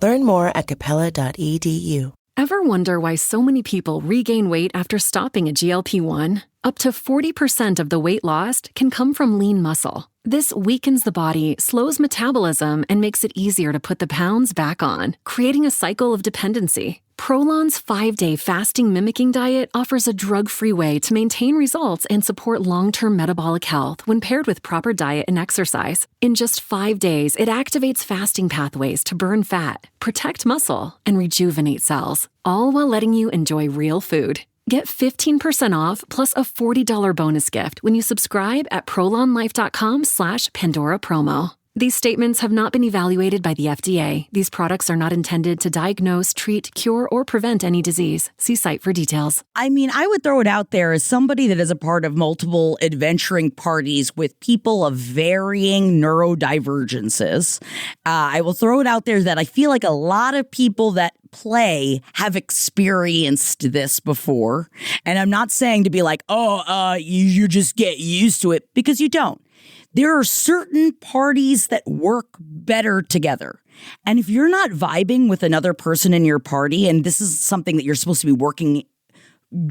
Learn more at capella.edu. Ever wonder why so many people regain weight after stopping a GLP-1? Up to 40% of the weight lost can come from lean muscle. This weakens the body, slows metabolism, and makes it easier to put the pounds back on, creating a cycle of dependency. Prolon's 5-day fasting mimicking diet offers a drug-free way to maintain results and support long-term metabolic health when paired with proper diet and exercise. In just 5 days, it activates fasting pathways to burn fat, protect muscle, and rejuvenate cells, all while letting you enjoy real food. Get 15% off plus a $40 bonus gift when you subscribe at prolonlife.com/Pandora promo. These statements have not been evaluated by the FDA. These products are not intended to diagnose, treat, cure, or prevent any disease. See site for details. I mean, I would throw it out there as somebody that is a part of multiple adventuring parties with people of varying neurodivergences. I will throw it out there that I feel like a lot of people that play have experienced this before. And I'm not saying to be like, you just get used to it, because you don't. There are certain parties that work better together. And if you're not vibing with another person in your party, and this is something that you're supposed to be working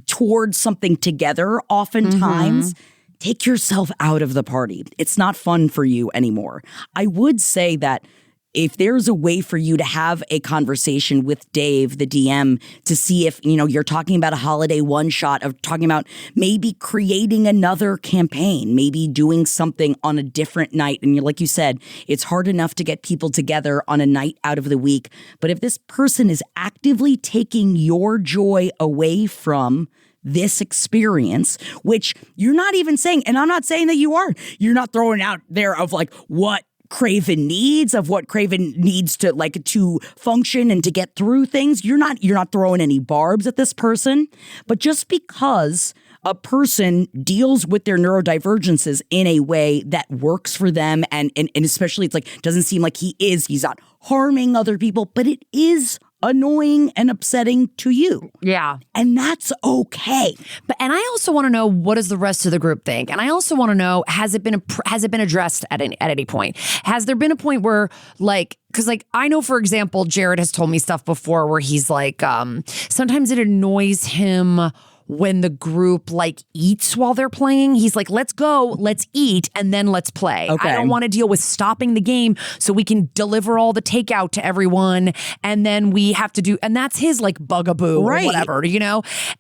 towards something together, oftentimes, take yourself out of the party. It's not fun for you anymore. I would say that if there's a way for you to have a conversation with Dave, the DM, to see if, you're talking about a holiday one-shot of talking about maybe creating another campaign, maybe doing something on a different night. And like you said, it's hard enough to get people together on a night out of the week. But if this person is actively taking your joy away from this experience, which you're not even saying, and I'm not saying that you're not throwing out there of like what Craven needs, of what Craven needs to function and to get through things. You're not throwing any barbs at this person, but just because a person deals with their neurodivergences in a way that works for them, and especially it's like doesn't seem like he's not harming other people, but it is annoying and upsetting to you. Yeah. And that's okay. And I also want to know, what does the rest of the group think? And I also want to know, has it been addressed at any point? Has there been a point where because I know, for example, Jared has told me stuff before where he's like, sometimes it annoys him when the group eats while they're playing. He's like, let's go, let's eat, and then let's play. Okay. I don't want to deal with stopping the game so we can deliver all the takeout to everyone, and then we have to do, and that's his bugaboo or whatever,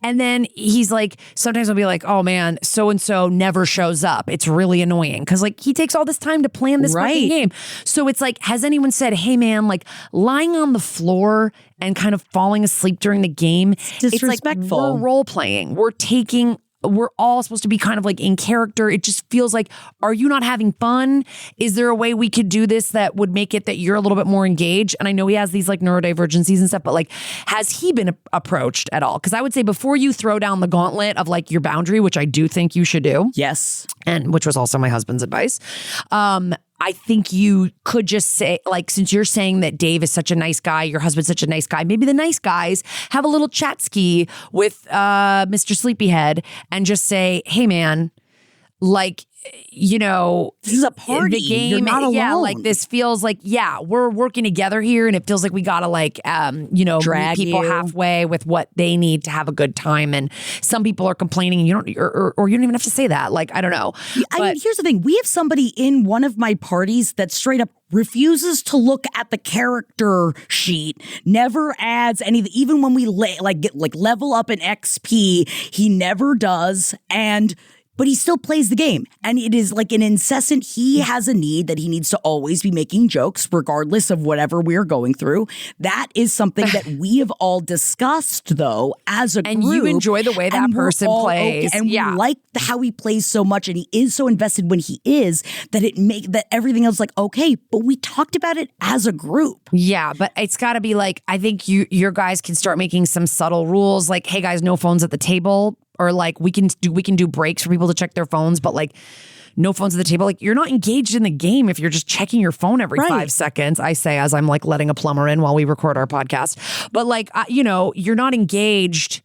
And then he's like, sometimes I'll be like, oh man, so-and-so never shows up. It's really annoying because he takes all this time to plan this fucking game. So it's like, has anyone said, hey man, lying on the floor and kind of falling asleep during the game, disrespectful. It's like we're role playing. We're all supposed to be kind of in character. It just feels like, are you not having fun? Is there a way we could do this that would make it that you're a little bit more engaged? And I know he has these neurodivergencies and stuff, but has he been approached at all? Because I would say before you throw down the gauntlet of your boundary, which I do think you should do. Yes. And which was also my husband's advice. I think you could just say, since you're saying that Dave is such a nice guy, your husband's such a nice guy, maybe the nice guys have a little chat ski with Mr. Sleepyhead and just say, hey man, this is a party. The game, you're not alone. Yeah, this feels we're working together here, and it feels like we gotta drag meet people halfway with what they need to have a good time. And some people are complaining, and you don't, or you don't even have to say that. I don't know. I mean, here's the thing: we have somebody in one of my parties that straight up refuses to look at the character sheet, never adds anything. Even when we level up an XP, he never does, but he still plays the game. And it is an incessant, he has a need that he needs to always be making jokes regardless of whatever we're going through. That is something that we have all discussed, though, as a group. And you enjoy the way that person plays. Okay, and we like how he plays so much, and he is so invested when he is, that everything else okay, but we talked about it as a group. Yeah, but it's got to be I think your guys can start making some subtle rules, hey guys, no phones at the table. Or we can do breaks for people to check their phones, but no phones at the table. You're not engaged in the game if you're just checking your phone every 5 seconds. I say as I'm letting a plumber in while we record our podcast. But you're not engaged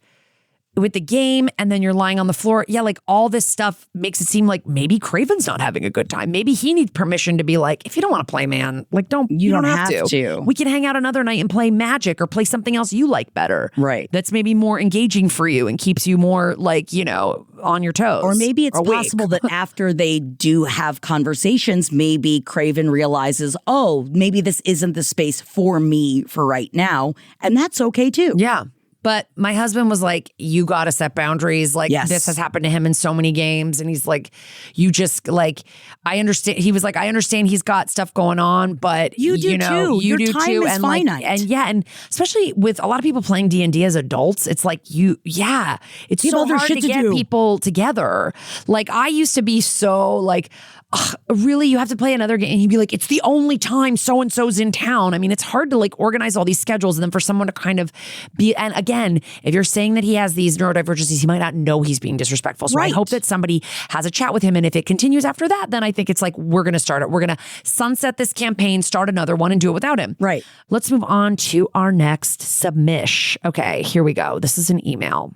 with the game, and then you're lying on the floor. Yeah, all this stuff makes it seem like maybe Craven's not having a good time. Maybe he needs permission to be if you don't want to play, man, you don't have to. We can hang out another night and play Magic or play something else you like better. Right. That's maybe more engaging for you and keeps you more on your toes. Or maybe it's possible that after they do have conversations, maybe Craven realizes, oh, maybe this isn't the space for me for right now. And that's okay too. Yeah. But my husband was like, you got to set boundaries. Yes. This has happened to him in so many games. And he's like, you just I understand. He was like, I understand he's got stuff going on, but you do too. You Your do time too. is and finite. and especially with a lot of people playing D&D as adults, it's it's so other hard shit to get do. people together. I used to be so really, you have to play another game. And he'd be like, it's the only time so-and-so's in town. I mean, it's hard to like organize all these schedules and then for someone to kind of be, and again, if you're saying that he has these neurodivergencies, he might not know he's being disrespectful. So I hope that somebody has a chat with him. And if it continues after that, then I think it's like, we're going to start it. We're going to sunset this campaign, start another one and do it without him. Right. Let's move on to our next submission. Okay, here we go. This is an email.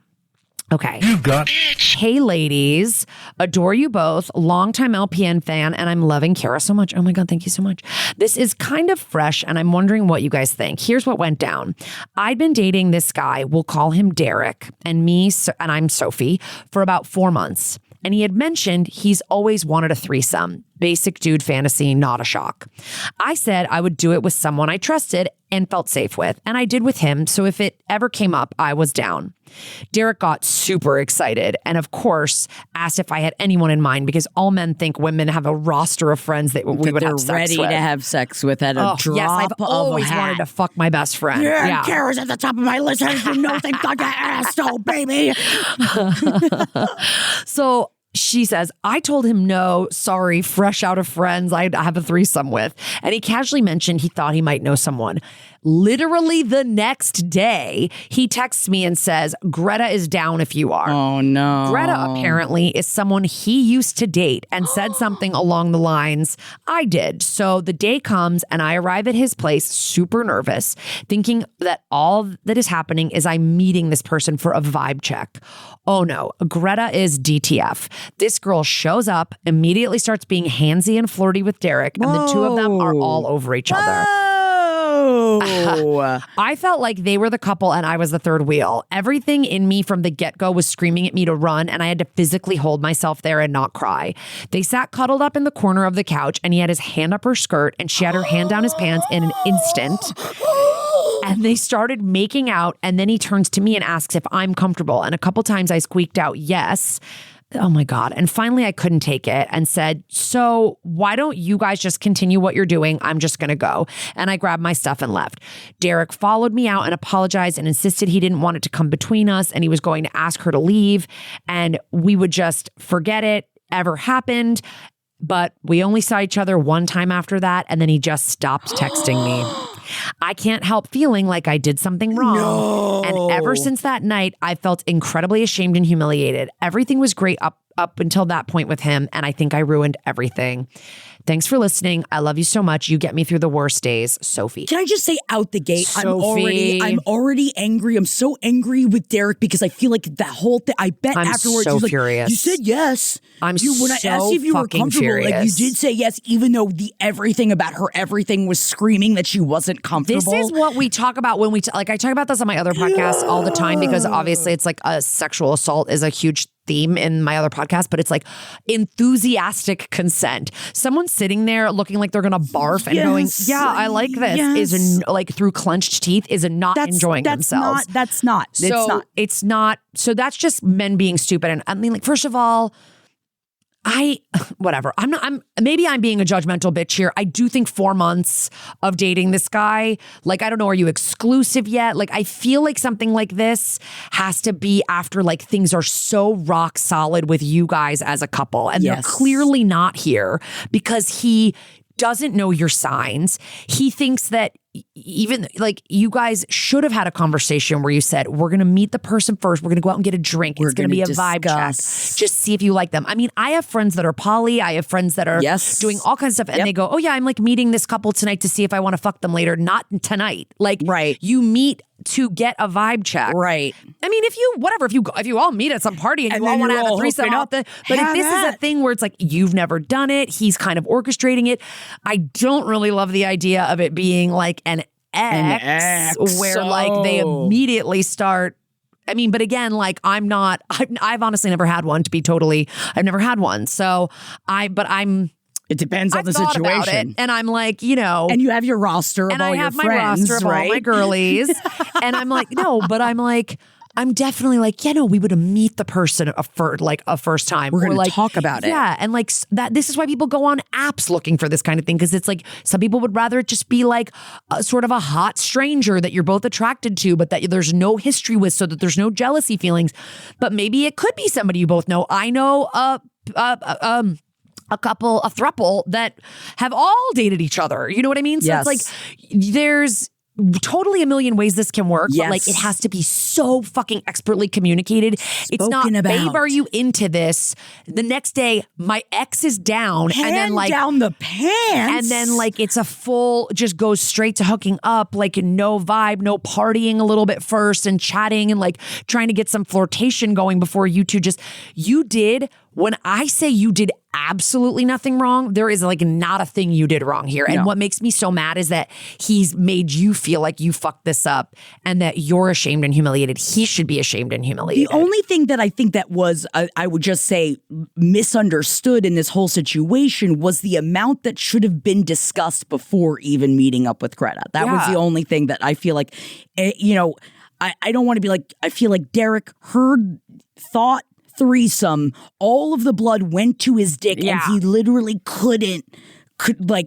Okay. You've got... Hey, ladies. Adore you both. Longtime LPN fan, and I'm loving Kara so much. Oh my God, thank you so much. This is kind of fresh, and I'm wondering what you guys think. Here's what went down. I'd been dating this guy, we'll call him Derek, and I'm Sophie, for about 4 months. And he had mentioned he's always wanted a threesome. Basic dude fantasy, not a shock. I said I would do it with someone I trusted and felt safe with. And I did with him. So if it ever came up, I was down. Derek got super excited and, of course, asked if I had anyone in mind because all men think women have a roster of friends that we would have sex ready with. to have sex with at a drop yes, I've of always a hat. wanted to fuck my best friend. Yeah, Kara's at the top of my list. I didn't know thank God that asshole, baby. So she says, I told him no, sorry, fresh out of friends I have a threesome with. And he casually mentioned he thought he might know someone. Literally the next day, he texts me and says, Greta is down if you are. Oh, no. Greta apparently is someone he used to date and said something along the lines, I did. So the day comes and I arrive at his place super nervous, thinking that all that is happening is I'm meeting this person for a vibe check. Oh no, Greta is DTF. This girl shows up, immediately starts being handsy and flirty with Derek, and the two of them are all over each other. I felt like they were the couple and I was the third wheel. Everything in me from the get-go was screaming at me to run, and I had to physically hold myself there and not cry. They sat cuddled up in the corner of the couch, and he had his hand up her skirt and she had her hand down his pants in an instant. And they started making out, and then he turns to me and asks if I'm comfortable. And a couple times I squeaked out, yes. Oh my God. And finally I couldn't take it and said, so why don't you guys just continue what you're doing? I'm just going to go. And I grabbed my stuff and left. Derek followed me out and apologized and insisted he didn't want it to come between us and he was going to ask her to leave and we would just forget it ever happened. But we only saw each other one time after that, and then he just stopped texting me. I can't help feeling like I did something wrong. No. And ever since that night, I felt incredibly ashamed and humiliated. Everything was great up until that point with him, and I think I ruined everything. Thanks for listening. I love you so much. You get me through the worst days, Sophie. Can I just say out the gate, Sophie. I'm already angry. I'm so angry with Derek because I feel like that whole thing, I bet I'm afterwards, so he's like, furious. you said yes. When I asked you if you were fucking comfortable, furious. like you did say yes, even though everything about her, everything was screaming that she wasn't comfortable. This is what we talk about when we, I talk about this on my other podcast all the time because obviously it's like a sexual assault is a huge theme in my other podcast, but it's like enthusiastic consent. Someone sitting there looking like they're going to barf and going, yeah, I like this, is like through clenched teeth, is not enjoying themselves. That's not. It's not. So that's just men being stupid. And I mean, like, first of all, whatever. Maybe I'm being a judgmental bitch here. I do think 4 months of dating this guy, like, I don't know, are you exclusive yet? Like, I feel like something like this has to be after like things are so rock solid with you guys as a couple. And they're clearly not here because he doesn't know your signs. He thinks that even like you guys should have had a conversation where you said, we're going to meet the person first. We're going to go out and get a drink. It's going to be a vibe check. Just see if you like them. I mean, I have friends that are poly. I have friends that are doing all kinds of stuff. And they go, oh yeah, I'm like meeting this couple tonight to see if I want to fuck them later. Not tonight. Like you meet to get a vibe check. Right. I mean, if you all meet at some party and you all want to have a threesome, but if this is a thing where it's like, you've never done it, he's kind of orchestrating it. I don't really love the idea of it being like an ex where like they immediately start. I mean, but again, like I've honestly never had one, to be totally, I've never had one. So it depends on the situation. And I'm like, you know. And you have your roster of all your friends, and I have my roster of all my girlies. And I'm like, no, but I'm definitely like, yeah, no, we would meet the person a first time. We're going to talk about it. Yeah. And like that, this is why people go on apps looking for this kind of thing. Cause it's like, some people would rather it just be like a sort of a hot stranger that you're both attracted to, but that there's no history with, so that there's no jealousy feelings. But maybe it could be somebody you both know. I know, a throuple that have all dated each other. You know what I mean? So Yes. it's like there's totally a million ways this can work, but like it has to be so fucking expertly communicated. It's not, babe, are you into this? The next day, my ex is down, and then like down the pants, and then like it's a full, just goes straight to hooking up, like no vibe, no partying a little bit first and chatting and like trying to get some flirtation going before you two you did. When I say you did absolutely nothing wrong, there is like not a thing you did wrong here. And what makes me so mad is that he's made you feel like you fucked this up and that you're ashamed and humiliated. He should be ashamed and humiliated. The only thing that I think that was, I would just say, misunderstood in this whole situation was the amount that should have been discussed before even meeting up with Greta. That was the only thing that I feel like, I don't want to be like, I feel like Derek thought threesome, all of the blood went to his dick and he literally could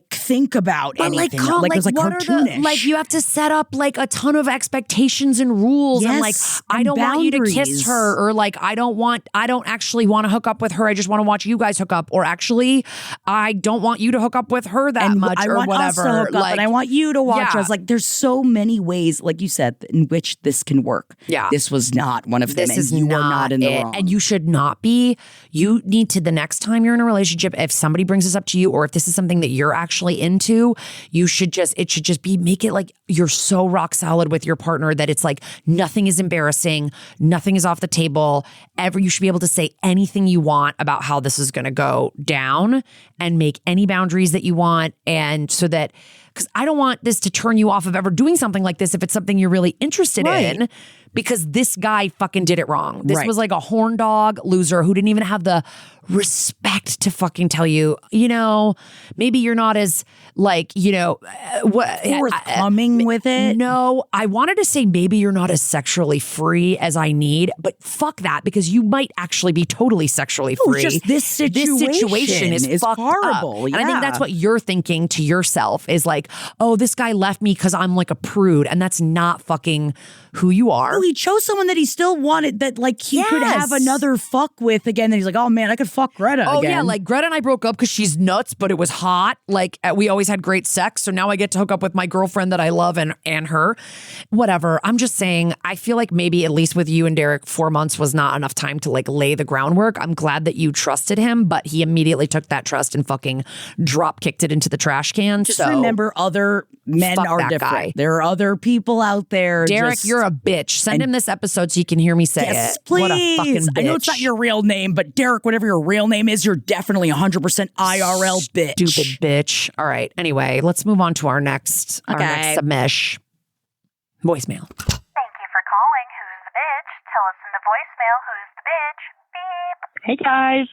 think about anything. Like it was like cartoonish. Like you have to set up like a ton of expectations and rules and like I don't want you to kiss her, or like I don't actually want to hook up with her. I just want to watch you guys hook up, or actually I don't want you to hook up with her that much, I or want whatever. Us to hook up, and I want you to watch us. Like there's so many ways, like you said, in which this can work. Yeah, this was not one of them, and you are not in the wrong. And you should not be. You need to, the next time you're in a relationship, if somebody brings this up to you, or if this is something that you're actually into, it should just be, make it like you're so rock solid with your partner that it's like nothing is embarrassing, nothing is off the table. You should be able to say anything you want about how this is going to go down and make any boundaries that you want. And so that, because I don't want this to turn you off of ever doing something like this if it's something you're really interested in, because this guy fucking did it wrong. This was like a horn dog loser who didn't even have the respect to fucking tell you, maybe you're not as like, forthcoming with it. No, I wanted to say maybe you're not as sexually free as I need, but fuck that, because you might actually be totally sexually free. Just this situation is fucked horrible. Up. And I think that's what you're thinking to yourself is like, oh, this guy left me because I'm like a prude, and that's not fucking who you are. Oh, he chose someone that he still wanted, that like he could have another fuck with again. And he's like, oh man, I could fuck Greta again. Oh yeah, like Greta and I broke up because she's nuts, but it was hot. Like we always had great sex, so now I get to hook up with my girlfriend that I love and her. Whatever. I'm just saying, I feel like maybe at least with you and Derek, 4 months was not enough time to like lay the groundwork. I'm glad that you trusted him, but he immediately took that trust and fucking drop kicked it into the trash can. Just remember, other men are different. Guy. There are other people out there. Derek, you're a bitch. Send him this episode so you can hear me say yes, it. Please. What a fucking bitch. I know it's not your real name, but Derek, whatever your real name is, you're definitely 100% IRL bitch. Stupid bitch. All right. Anyway, let's move on to our next submish. Voicemail. Thank you for calling Who's the Bitch. Tell us in the voicemail who's the bitch. Beep. Hey guys,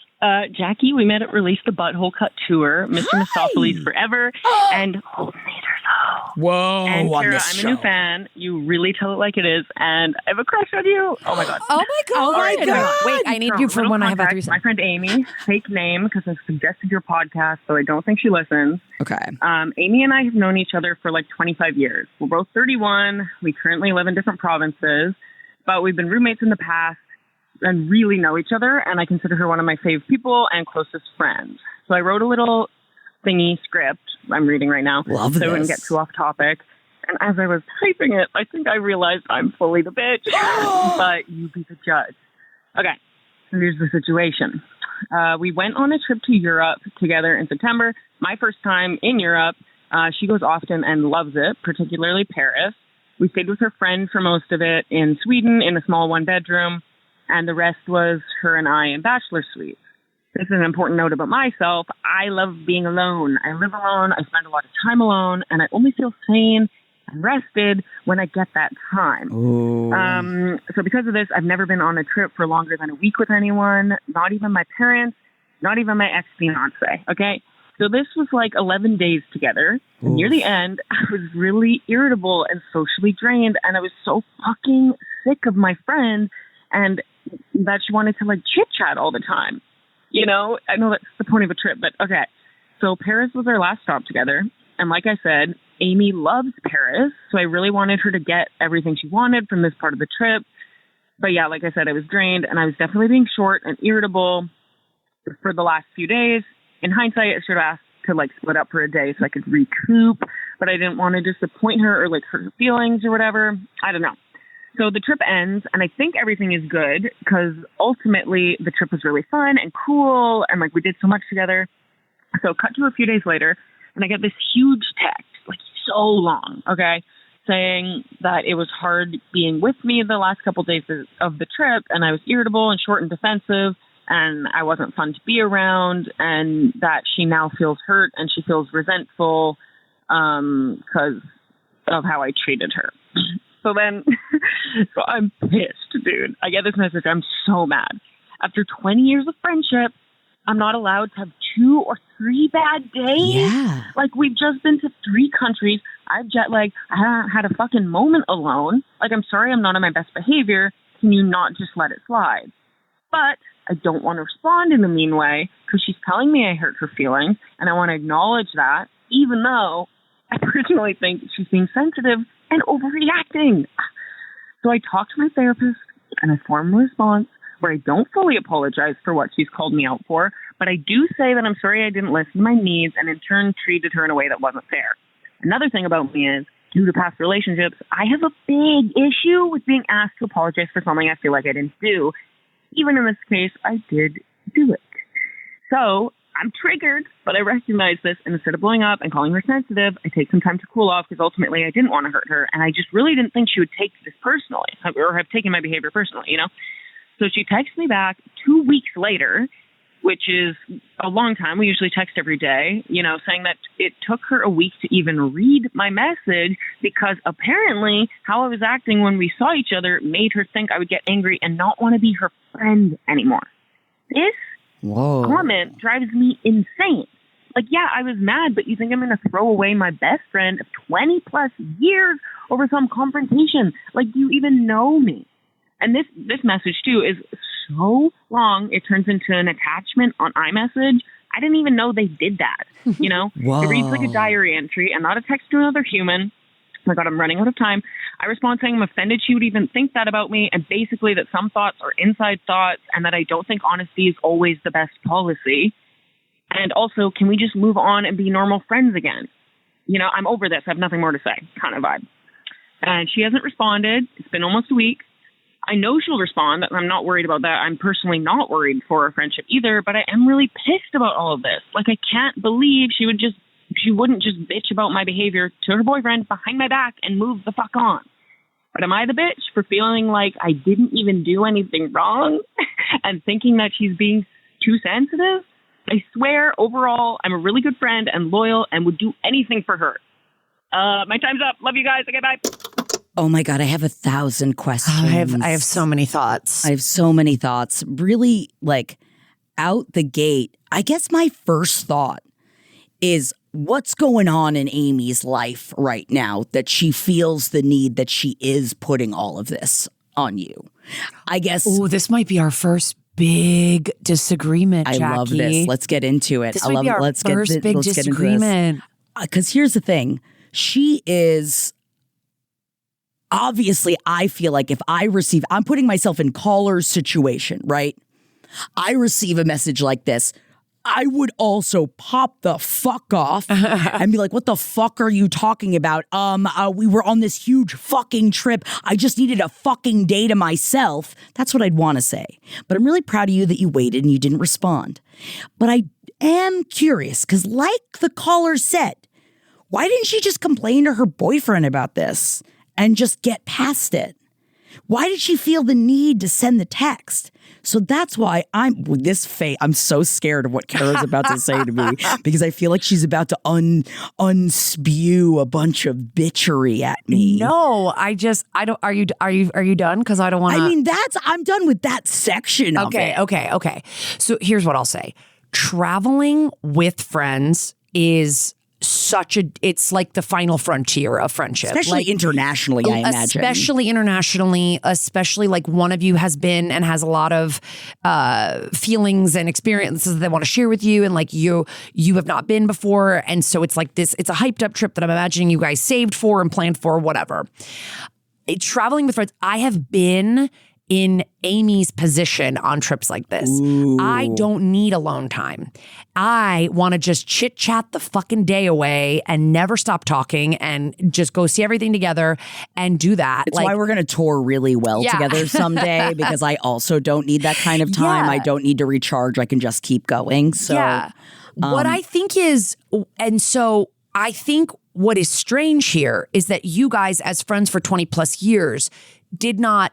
Jackie, we met at Release the Butthole Cut Tour, Mr. Mistopheles Forever, and Hold Nader Though. Whoa, and Sarah, I'm a new fan. You really tell it like it is, and I have a crush on you. Oh my god. Oh my god. Oh my god. Wait, I need you for when I have a threesome. My friend Amy, fake name, because I suggested your podcast, so I don't think she listens. Okay. Amy and I have known each other for like 25 years. We're both 31. We currently live in different provinces, but we've been roommates in the past and really know each other, and I consider her one of my fave people and closest friends. So I wrote a little thingy script I'm reading right now. Love this. So I wouldn't get too off topic. And as I was typing it, I think I realized I'm fully the bitch, but you be the judge. Okay, so here's the situation. We went on a trip to Europe together in September. My first time in Europe. She goes often and loves it, particularly Paris. We stayed with her friend for most of it in Sweden in a small one-bedroom, and the rest was her and I in bachelor suites. This is an important note about myself. I love being alone. I live alone. I spend a lot of time alone, and I only feel sane and rested when I get that time. So because of this, I've never been on a trip for longer than a week with anyone, not even my parents, not even my ex-fiance, okay? So this was like 11 days together. And near the end, I was really irritable and socially drained, and I was so fucking sick of my friend and that she wanted to like chit-chat all the time. You know, I know that's the point of a trip, but okay. So Paris was our last stop together. And like I said, Amy loves Paris. So I really wanted her to get everything she wanted from this part of the trip. But yeah, like I said, I was drained and I was definitely being short and irritable for the last few days. In hindsight, I should have asked to like split up for a day so I could recoup, but I didn't want to disappoint her or like hurt her feelings or whatever. I don't know. So the trip ends, and I think everything is good because ultimately the trip was really fun and cool, and like we did so much together. So cut to a few days later, and I get this huge text, like so long, okay, saying that it was hard being with me the last couple days of the trip, and I was irritable and short and defensive, and I wasn't fun to be around, and that she now feels hurt and she feels resentful because of how I treated her. So then, so I'm pissed, dude. I get this message. I'm so mad. After 20 years of friendship, I'm not allowed to have 2 or 3 bad days. Yeah. Like, we've just been to 3 countries. I've jet lagged. I haven't had a fucking moment alone. Like, I'm sorry I'm not on my best behavior. Can you not just let it slide? But I don't want to respond in a mean way because she's telling me I hurt her feelings, and I want to acknowledge that, even though I personally think she's being sensitive and overreacting. So I talked to my therapist, and I formed a response where I don't fully apologize for what she's called me out for, but I do say that I'm sorry I didn't listen to my needs and in turn treated her in a way that wasn't fair. Another thing about me is, due to past relationships, I have a big issue with being asked to apologize for something I feel like I didn't do. Even in this case, I did do it. So I'm triggered, but I recognize this, and instead of blowing up and calling her sensitive, I take some time to cool off because ultimately I didn't want to hurt her, and I just really didn't think she would take this personally or have taken my behavior personally, you know? So she texts me back 2 weeks later, which is a long time. We usually text every day, you know, saying that it took her a week to even read my message because apparently how I was acting when we saw each other made her think I would get angry and not want to be her friend anymore. This comment drives me insane. Like, yeah, I was mad, but you think I'm going to throw away my best friend of 20 plus years over some confrontation? Like, do you even know me? And this message, too, is so long, it turns into an attachment on iMessage. I didn't even know they did that, you know? It reads like a diary entry and not a text to another human. Oh my God, I'm running out of time. I respond saying I'm offended she would even think that about me, and basically that some thoughts are inside thoughts and that I don't think honesty is always the best policy. And also, can we just move on and be normal friends again? You know, I'm over this. I have nothing more to say kind of vibe. And she hasn't responded. It's been almost a week. I know she'll respond. I'm not worried about that. I'm personally not worried for our friendship either, but I am really pissed about all of this. Like, I can't believe she wouldn't just bitch about my behavior to her boyfriend behind my back and move the fuck on. But am I the bitch for feeling like I didn't even do anything wrong and thinking that she's being too sensitive? I swear, overall, I'm a really good friend and loyal and would do anything for her. My time's up. Love you guys. Okay, bye. Oh my God, I have 1,000 questions. I have so many thoughts. I have so many thoughts. Really, like, out the gate, I guess my first thought is what's going on in Amy's life right now that she feels the need that she is putting all of this on you. I guess. Oh, this might be our first big disagreement, Jackie. I love this. Let's get into it. This might be our first big disagreement. Because here's the thing. She is... Obviously, I feel like if I'm putting myself in caller's situation, right? I receive a message like this. I would also pop the fuck off and be like, what the fuck are you talking about? We were on this huge fucking trip. I just needed a fucking day to myself. That's what I'd want to say. But I'm really proud of you that you waited and you didn't respond. But I am curious because like the caller said, why didn't she just complain to her boyfriend about this and just get past it? Why did she feel the need to send the text? So that's why I'm so scared of what Kara's about to say to me because I feel like she's about to unspew a bunch of bitchery at me. No, I don't. Are you done? Because I don't want to. I mean, I'm done with that section of it. Okay. So here's what I'll say: traveling with friends is it's like the final frontier of friendship. Especially like, internationally, I imagine. Especially internationally, especially like one of you has been and has a lot of feelings and experiences that they want to share with you, and like you have not been before. And so it's like this, it's a hyped up trip that I'm imagining you guys saved for and planned for, whatever. Traveling with friends, I have been in Amy's position on trips like this. Ooh. I don't need alone time. I want to just chit chat the fucking day away and never stop talking and just go see everything together and do that. It's why we're going to tour really well together someday, because I also don't need that kind of time. I don't need to recharge. I can just keep going. So, what I think is, and so I think what is strange here is that you guys, as friends for 20 plus years, did not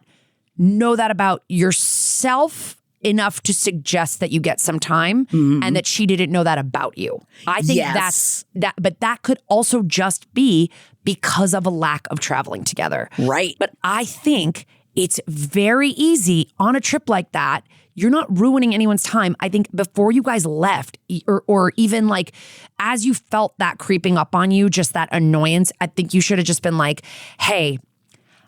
know that about yourself enough to suggest that you get some time, and that she didn't know that about you. I think that's that, but that could also just be because of a lack of traveling together. Right. But I think it's very easy on a trip like that. You're not ruining anyone's time. I think before you guys left, or even like as you felt that creeping up on you, just that annoyance, I think you should have just been like, hey,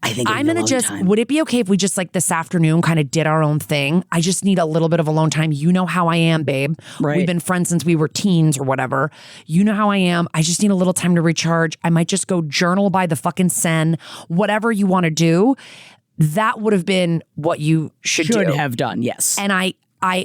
I think I'm going to just, would it be okay if we just like this afternoon kind of did our own thing? I just need a little bit of alone time. You know how I am, babe. Right. We've been friends since we were teens or whatever. You know how I am. I just need a little time to recharge. I might just go journal by the fucking Seine, whatever you want to do. That would have been what you should have done. Yes. And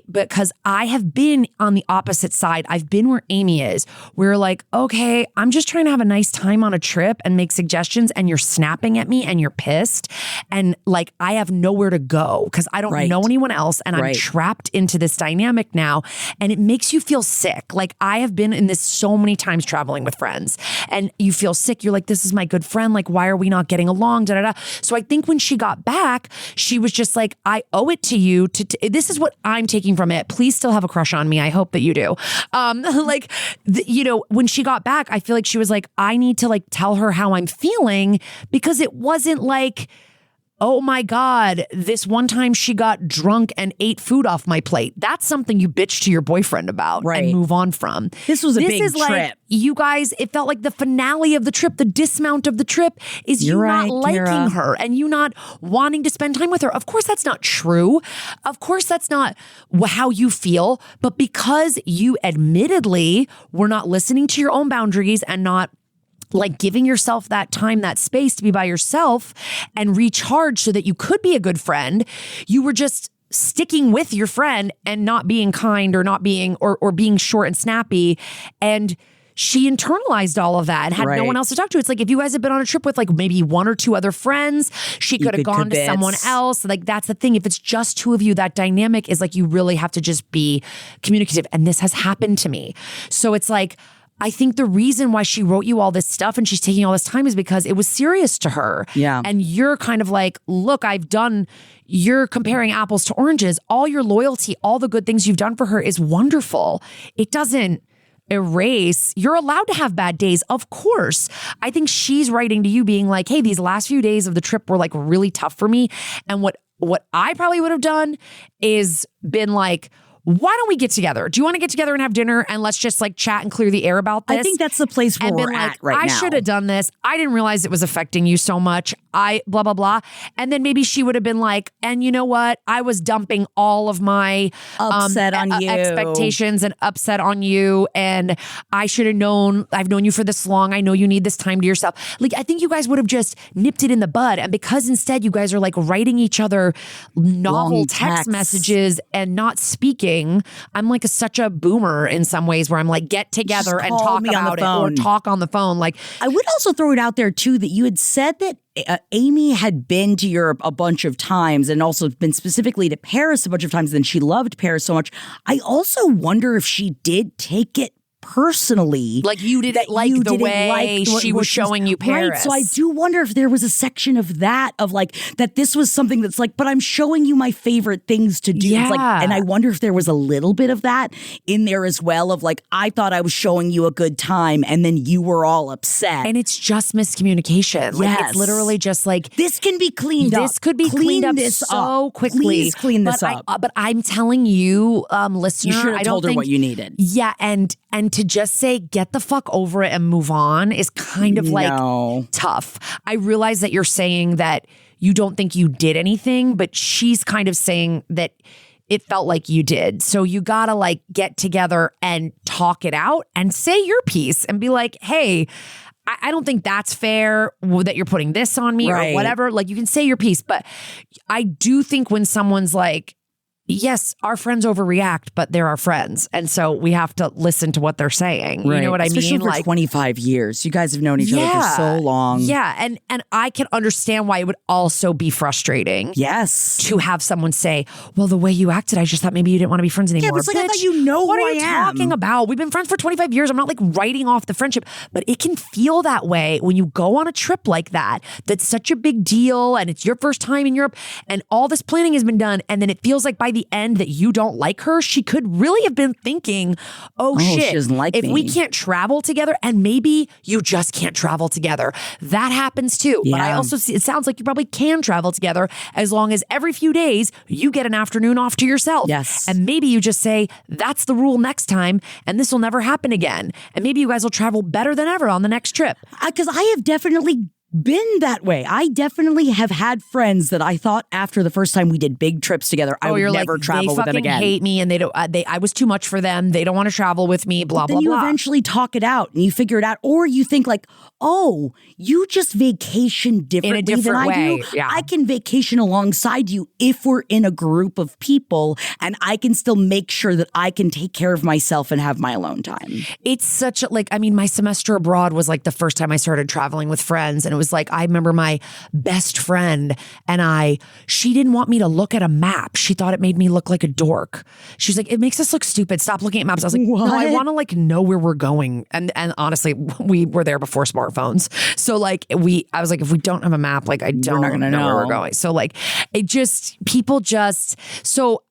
because I have been on the opposite side. I've been where Amy is. We're like, okay, I'm just trying to have a nice time on a trip and make suggestions, and you're snapping at me and you're pissed. And like, I have nowhere to go because I don't know anyone else, and I'm trapped into this dynamic now. And it makes you feel sick. Like, I have been in this so many times traveling with friends, and you feel sick. You're like, this is my good friend. Like, why are we not getting along? Da, da, da. So I think when she got back, she was just like, I owe it to you to this is what I'm taking from it. Please still have a crush on me. I hope that you do. When she got back, I feel like she was like, I need to like tell her how I'm feeling, because it wasn't like, oh my God, this one time she got drunk and ate food off my plate. That's something you bitch to your boyfriend about and move on from. This was a big trip. Like, you guys, it felt like the finale of the trip, the dismount of the trip is you not liking her and you not wanting to spend time with her. Of course, that's not true. Of course, that's not how you feel. But because you admittedly were not listening to your own boundaries and not like giving yourself that time, that space to be by yourself and recharge so that you could be a good friend, you were just sticking with your friend and not being kind or not being or being short and snappy. And she internalized all of that and had no one else to talk to. It's like if you guys had been on a trip with like maybe one or two other friends, she could have gone to someone else. Like, that's the thing. If it's just two of you, that dynamic is like you really have to just be communicative. And this has happened to me. So it's like, I think the reason why she wrote you all this stuff and she's taking all this time is because it was serious to her. Yeah. And you're kind of like, look, you're comparing apples to oranges. All your loyalty, all the good things you've done for her is wonderful. It doesn't erase. You're allowed to have bad days, of course. I think she's writing to you being like, hey, these last few days of the trip were like really tough for me. And what I probably would have done is been like, why don't we get together? Do you want to get together and have dinner and let's just like chat and clear the air about this? I think that's the place where we're at right now. I should have done this. I didn't realize it was affecting you so much. Blah, blah, blah. And then maybe she would have been like, and you know what? I was dumping all of my upset on you expectations and upset on you. And I should have known, I've known you for this long. I know you need this time to yourself. Like, I think you guys would have just nipped it in the bud. And because instead you guys are like writing each other novel text messages and not speaking, I'm like such a boomer in some ways where I'm like, get together and talk about it or talk on the phone. Like, I would also throw it out there too that you had said that Amy had been to Europe a bunch of times and also been specifically to Paris a bunch of times, and she loved Paris so much. I also wonder if she did take it personally. Like you didn't like the way she was showing you Paris. Right. So I do wonder if there was a section of that, of like, that this was something that's like, but I'm showing you my favorite things to do. Yeah. It's like, and I wonder if there was a little bit of that in there as well, of like, I thought I was showing you a good time and then you were all upset. And it's just miscommunication. Like, it's literally just like, this can be cleaned up. This could be cleaned up so quickly. Please clean this up. But I'm telling you, listener, you should have told her what you needed. Yeah. And to just say, get the fuck over it and move on is kind of like tough. I realize that you're saying that you don't think you did anything, but she's kind of saying that it felt like you did. So you gotta like get together and talk it out and say your piece and be like, hey, I don't think that's fair that you're putting this on me or whatever. Like, you can say your piece, but I do think when someone's like, yes, our friends overreact, but they're our friends. And so we have to listen to what they're saying. You know what I mean? Especially for 25 years. You guys have known each other for so long. Yeah. And I can understand why it would also be frustrating. Yes. To have someone say, well, the way you acted, I just thought maybe you didn't want to be friends anymore. Yeah, but it's like, I thought you know what who are you I am. talking about? We've been friends for 25 years. I'm not like writing off the friendship, but it can feel that way when you go on a trip like that. That's such a big deal. And it's your first time in Europe and all this planning has been done. And then it feels like by the end that you don't like her. She could really have been thinking, oh shit, she doesn't like if me. we can't travel together, and maybe you just can't travel together. That happens too. But I also see, it sounds like you probably can travel together as long as every few days you get an afternoon off to yourself. Yes. And maybe you just say, that's the rule next time, and this will never happen again. And maybe you guys will travel better than ever on the next trip. Because I have definitely been that way. I definitely have had friends that I thought after the first time we did big trips together, I would never travel with them again. They hate me, and they don't. I was too much for them. They don't want to travel with me. Blah blah blah. Then you eventually talk it out and you figure it out, or you think like, oh, you just vacation differently in a different than way. I do. Yeah. I can vacation alongside you if we're in a group of people, and I can still make sure that I can take care of myself and have my alone time. It's such a my semester abroad was like the first time I started traveling with friends, and it was like, I remember my best friend and she didn't want me to look at a map. She thought it made me look like a dork. She's like, it makes us look stupid. Stop looking at maps. I was like, what? No, I want to like know where we're going. And honestly, we were there before smartphones. So like I was like, if we don't have a map, like I don't not gonna know where we're know. going. So like so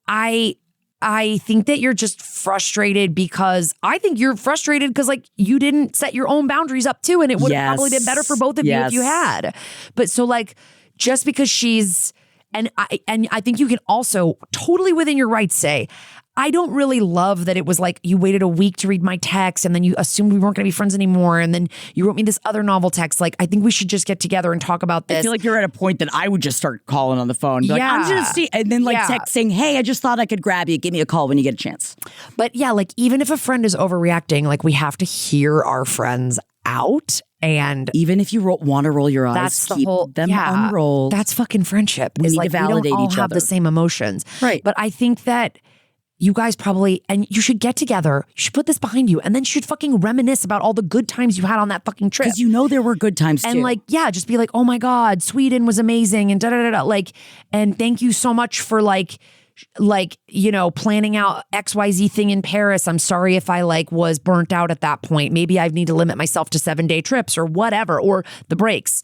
I think that you're just frustrated because I think you're frustrated because like you didn't set your own boundaries up too, and it would have probably been better for both of you if you had. But so like just because she's and I think you can also totally within your rights say, I don't really love that it was like you waited a week to read my text and then you assumed we weren't going to be friends anymore. And then you wrote me this other novel text. Like, I think we should just get together and talk about this. I feel like you're at a point that I would just start calling on the phone. Be like, I'm just and then like text saying, hey, I just thought I could grab you. Give me a call when you get a chance. But yeah, like even if a friend is overreacting, like we have to hear our friends out. And even if you want to roll your eyes, that's keep them unrolled. That's fucking friendship. We It's need like to validate we don't all each have other. the same emotions. Right. But I think that you guys probably, and you should get together. You should put this behind you, and then you should fucking reminisce about all the good times you had on that fucking trip. Because you know there were good times too. And like, yeah, just be like, oh my God, Sweden was amazing, and da da da da. Like, and thank you so much for like, you know, planning out XYZ thing in Paris. I'm sorry if I like was burnt out at that point. Maybe I need to limit myself to 7-day trips or whatever, or the breaks.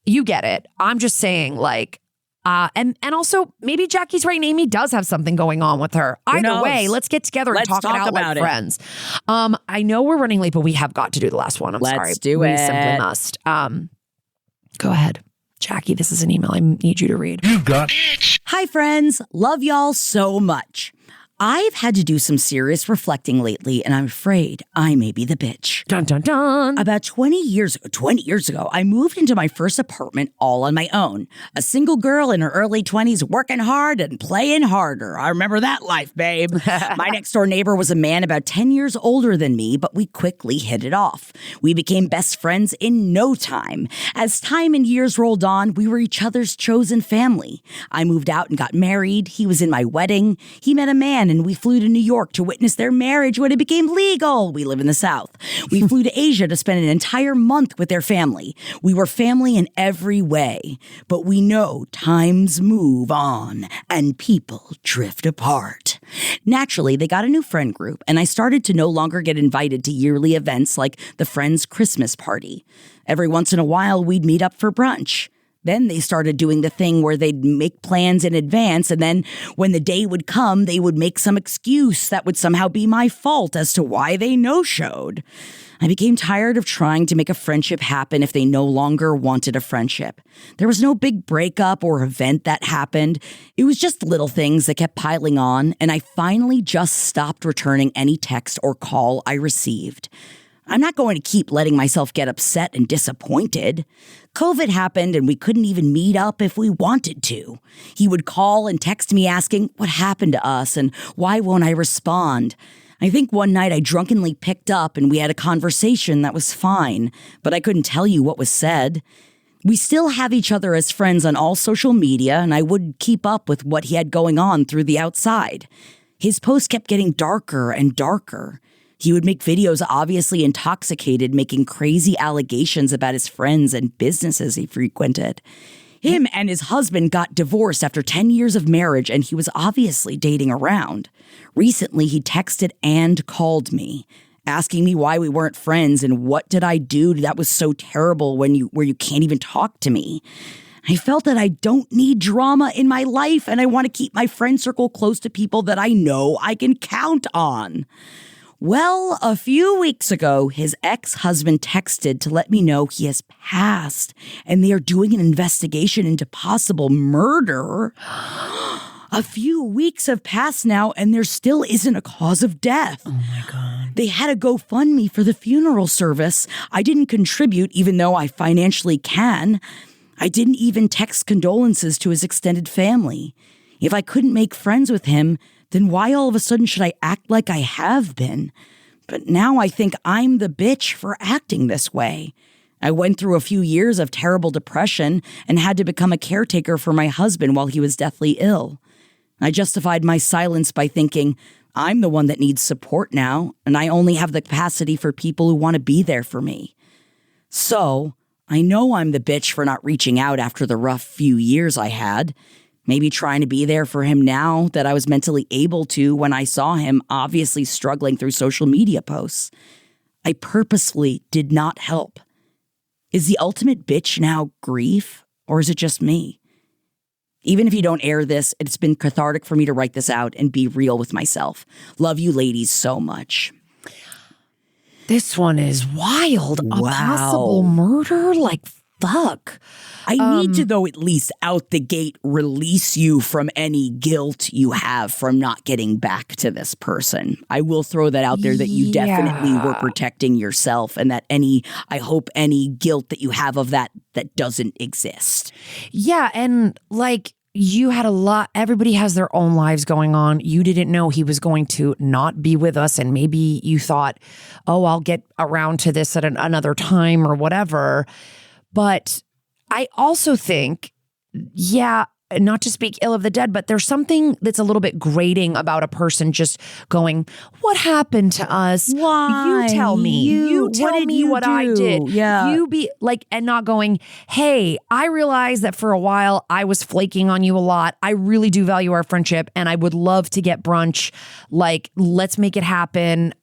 You get it. I'm just saying like, and also maybe Jackie's right and Amy does have something going on with her. Either way, let's get together and talk it out like friends. I know we're running late, but we have got to do the last one. I'm sorry. Let's do we it. simply must. Go ahead. Jackie, this is an email I need you to read. Hi, friends. Love y'all so much. I've had to do some serious reflecting lately, and I'm afraid I may be the bitch. Dun, dun, dun. About 20 years ago, I moved into my first apartment all on my own. A single girl in her early 20s working hard and playing harder. I remember that life, babe. My next door neighbor was a man about 10 years older than me, but we quickly hit it off. We became best friends in no time. As time and years rolled on, we were each other's chosen family. I moved out and got married. He was in my wedding. He met a man and we flew to New York to witness their marriage when it became legal. We live in the South. We flew to Asia to spend an entire month with their family. We were family in every way. But we know times move on and people drift apart. Naturally, they got a new friend group, and I started to no longer get invited to yearly events like the Friends Christmas party. Every once in a while, we'd meet up for brunch. Then they started doing the thing where they'd make plans in advance, and then when the day would come, they would make some excuse that would somehow be my fault as to why they no-showed. I became tired of trying to make a friendship happen if they no longer wanted a friendship. There was no big breakup or event that happened. It was just little things that kept piling on, and I finally just stopped returning any text or call I received. I'm not going to keep letting myself get upset and disappointed. COVID happened and we couldn't even meet up if we wanted to. He would call and text me asking what happened to us and why won't I respond. I think one night I drunkenly picked up and we had a conversation that was fine, but I couldn't tell you what was said. We still have each other as friends on all social media, and I would keep up with what he had going on through the outside. His posts kept getting darker and darker. He would make videos obviously intoxicated, making crazy allegations about his friends and businesses he frequented. Him and his husband got divorced after 10 years of marriage, and he was obviously dating around. Recently, he texted and called me, asking me why we weren't friends and what did I do that was so terrible where you can't even talk to me. I felt that I don't need drama in my life, and I want to keep my friend circle close to people that I know I can count on. Well, a few weeks ago, his ex-husband texted to let me know he has passed, and they are doing an investigation into possible murder. A few weeks have passed now, and there still isn't a cause of death. Oh, my God. They had a GoFundMe for the funeral service. I didn't contribute, even though I financially can. I didn't even text condolences to his extended family. If I couldn't make friends with him, then why all of a sudden should I act like I have been? But now I think I'm the bitch for acting this way. I went through a few years of terrible depression and had to become a caretaker for my husband while he was deathly ill. I justified my silence by thinking, I'm the one that needs support now, and I only have the capacity for people who want to be there for me. So, I know I'm the bitch for not reaching out after the rough few years I had. Maybe trying to be there for him now that I was mentally able to when I saw him obviously struggling through social media posts. I purposely did not help. Is the ultimate bitch now grief, or is it just me? Even if you don't air this, it's been cathartic for me to write this out and be real with myself. Love you ladies so much. This one is wild. Wow. A possible murder? Like, fuck. I need to, though, at least out the gate release you from any guilt you have from not getting back to this person. I will throw that out there that you definitely were protecting yourself, and that I hope any guilt that you have of that doesn't exist. Yeah, and like you had a lot, everybody has their own lives going on. You didn't know he was going to not be with us, and maybe you thought, oh, I'll get around to this at another time or whatever. But I also think, not to speak ill of the dead, but there's something that's a little bit grating about a person just going, what happened to us? Why? You tell me. You tell me what I did. Yeah. You be like, and not going, hey, I realize that for a while I was flaking on you a lot. I really do value our friendship and I would love to get brunch. Like, let's make it happen.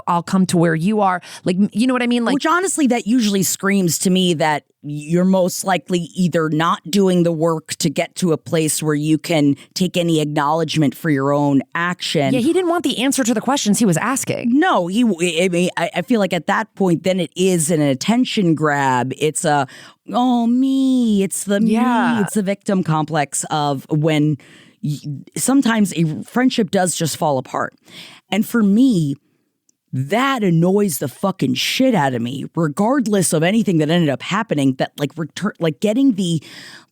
I'll come to where you are. Like, you know what I mean? Like, which honestly, that usually screams to me that you're most likely either not doing the work to get to a place where you can take any acknowledgement for your own action. Yeah, he didn't want the answer to the questions he was asking. No, I feel like at that point, then it is an attention grab. It's me. It's the me. It's the victim complex of when sometimes a friendship does just fall apart. And for me, that annoys the fucking shit out of me, regardless of anything that ended up happening. That getting the,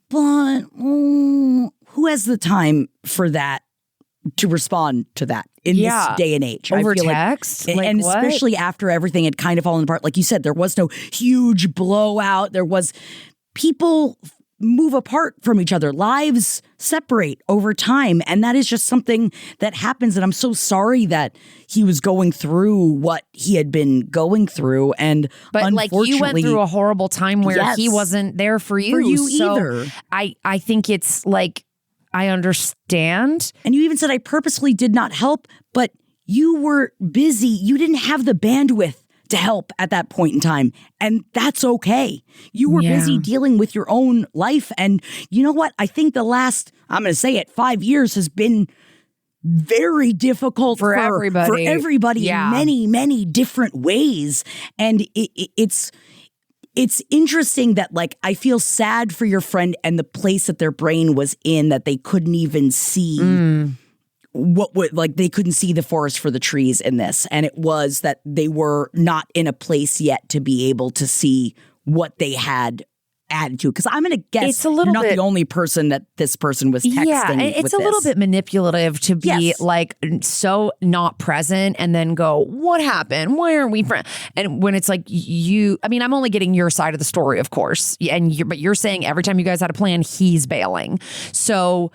but who has the time for that to respond to that in this day and age? Over I feel text, and what? Especially after everything had kind of fallen apart. Like you said, there was no huge blowout. There was people move apart from each other. Lives separate over time. And that is just something that happens. And I'm so sorry that he was going through what he had been going through. And but like you went through a horrible time where he wasn't there for you. Either. I think it's like, I understand. And you even said I purposefully did not help, but you were busy. You didn't have the bandwidth to help at that point in time. And that's okay. You were busy dealing with your own life. And you know what? I think the last, I'm going to say it, 5 years has been very difficult for everybody. In many, many different ways. And it's interesting that, like, I feel sad for your friend and the place that their brain was in, that they couldn't even see they couldn't see the forest for the trees in this. And it was that they were not in a place yet to be able to see what they had attitude? Because I'm going to guess It's a little you're not bit- the only person that this person was texting. Yeah, it's with a little this. bit manipulative to be Yes. like so not present and then go, what happened? Why aren't we friends? And when it's like I'm only getting your side of the story, of course. But you're saying every time you guys had a plan, he's bailing. So,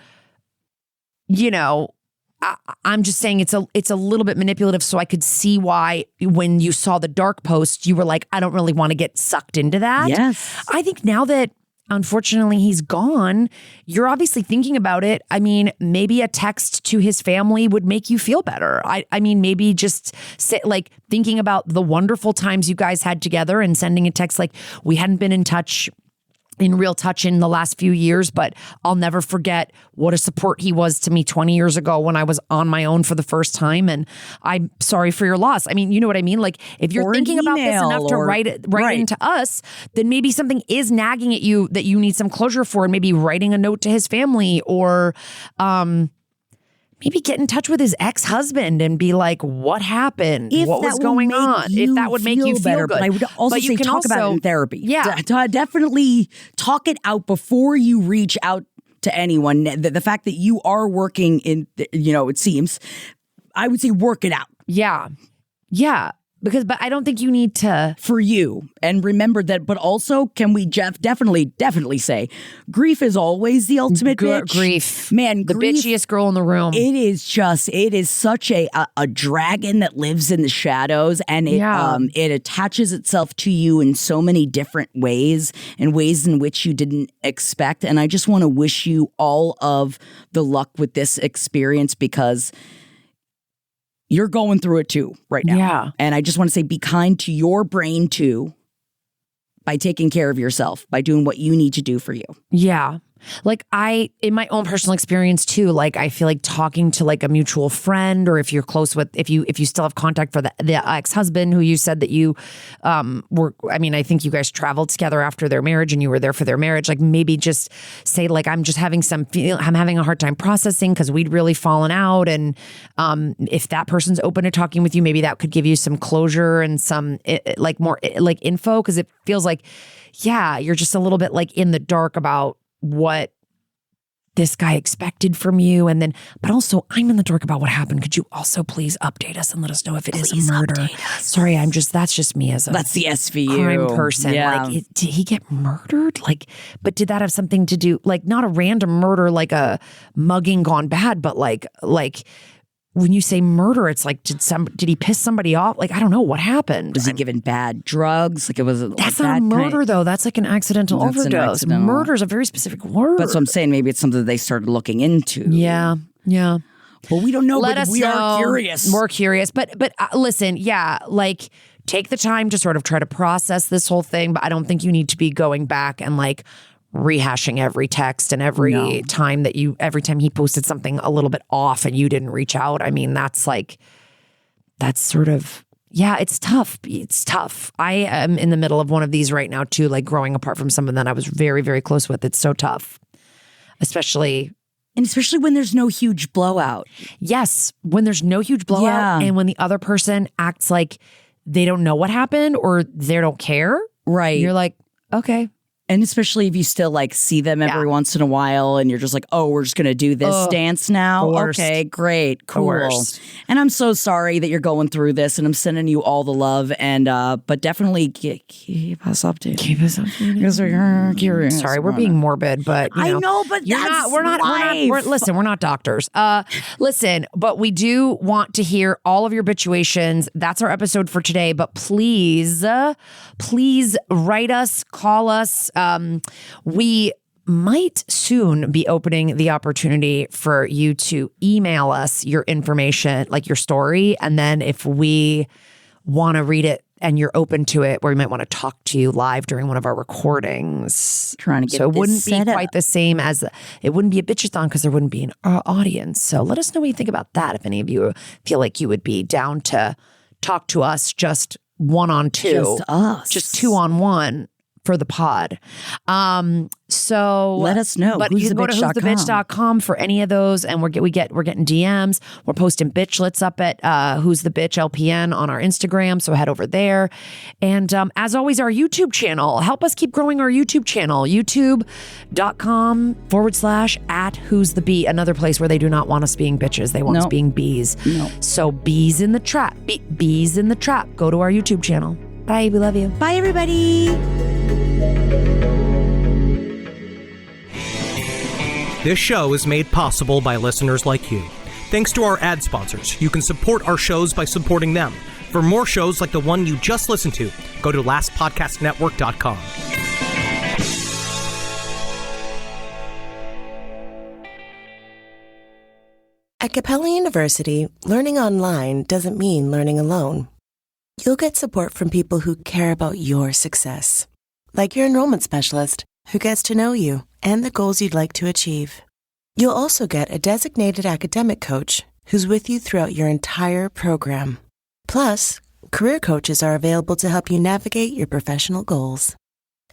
I'm just saying it's a little bit manipulative. So I could see why when you saw the dark post, you were like, I don't really want to get sucked into that. Yes. I think now that unfortunately he's gone, you're obviously thinking about it. I mean, maybe a text to his family would make you feel better. I mean, maybe just thinking about the wonderful times you guys had together and sending a text like, we hadn't been in real touch in the last few years, but I'll never forget what a support he was to me 20 years ago when I was on my own for the first time. And I'm sorry for your loss. I mean, you know what I mean? Like if you're Or an thinking about this email enough to or- write right. into us, then maybe something is nagging at you that you need some closure for, and maybe writing a note to his family or, maybe get in touch with his ex-husband and be like, what happened? What was going on? If that would make you feel better. good. But I would also But you say can talk about it also- in therapy. Yeah. Definitely talk it out before you reach out to anyone. The fact that you are working in, it seems, I would say work it out. Yeah. Yeah. But I don't think you need to. For you. And remember that, but also can we definitely say grief is always the ultimate bitch. Grief. Man, the grief, bitchiest girl in the room. It is such a dragon that lives in the shadows, and it attaches itself to you in so many different ways, in ways in which you didn't expect. And I just want to wish you all of the luck with this experience, because you're going through it too right now. Yeah. And I just want to say be kind to your brain too, by taking care of yourself, by doing what you need to do for you. Yeah. Like in my own personal experience too, like I feel like talking to like a mutual friend, or if you're close with, if you still have contact for the ex-husband who you said that you I think you guys traveled together after their marriage and you were there for their marriage. Like maybe just say like, I'm just having I'm having a hard time processing because we'd really fallen out. And if that person's open to talking with you, maybe that could give you some closure and some more info. Cause it feels like, yeah, you're just a little bit like in the dark about what this guy expected from you. And then, but also I'm in the dark about what happened. Could you also please update us and let us know if it is a murder? Sorry, that's just me as that's the SVU crime person. Yeah. Like, did he get murdered? Like, but did that have something to do, like not a random murder, like a mugging gone bad, but like when you say murder, it's like, did he piss somebody off? Like, I don't know what happened. Was he given bad drugs? Like it was. That's not a murder though. That's like an accidental overdose. Murder is a very specific word. That's what I'm saying. Maybe it's something that they started looking into. Yeah. Yeah. But we don't know. Let but us we know. are curious. More curious. But listen, yeah, like take the time to sort of try to process this whole thing. But I don't think you need to be going back and like rehashing every text and every time he posted something a little bit off and you didn't reach out. I mean, that's sort of, yeah, it's tough. It's tough. I am in the middle of one of these right now too, like growing apart from someone that I was very, very close with. It's so tough, especially when there's no huge blowout. Yes, when there's no huge blowout and when the other person acts like they don't know what happened or they don't care. Right. You're like, okay. And especially if you still like see them every once in a while and you're just like, oh, we're just going to do this dance now. Okay, great. Cool. And I'm so sorry that you're going through this and I'm sending you all the love and, but definitely keep us updated. Keep us updated. Because we're curious. Sorry, we're being morbid, but I know, but we're not doctors. Listen, but we do want to hear all of your bitchuations. That's our episode for today, but please write us, call us. We might soon be opening the opportunity for you to email us your information, like your story. And then if we want to read it and you're open to it, where we might want to talk to you live during one of our recordings. Trying to get so it wouldn't be set up. quite the same as it wouldn't be a bitchathon because there wouldn't be an audience. So let us know what you think about that. If any of you feel like you would be down to talk to us just 1-on-2, Just us. just 2-on-1. for the pod. So let us know. But you can go to who'sthebitch.com for any of those, and we're getting DMs. We're posting bitchlets up at Who's the Bitch LPN on our Instagram. So head over there. And as always, our YouTube channel. Help us keep growing our YouTube channel. YouTube.com/@who'sthebee. Another place where they do not want us being bitches. They want us being bees. No. So bees in the trap. Bees in the trap. Go to our YouTube channel. Bye. We love you. Bye, everybody. This show is made possible by listeners like you. Thanks to our ad sponsors, you can support our shows by supporting them. For more shows like the one you just listened to, go to lastpodcastnetwork.com. At Capella University, learning online doesn't mean learning alone. You'll get support from people who care about your success, like your enrollment specialist who gets to know you and the goals you'd like to achieve. You'll also get a designated academic coach who's with you throughout your entire program. Plus, career coaches are available to help you navigate your professional goals.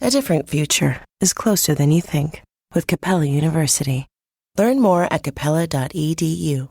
A different future is closer than you think with Capella University. Learn more at capella.edu.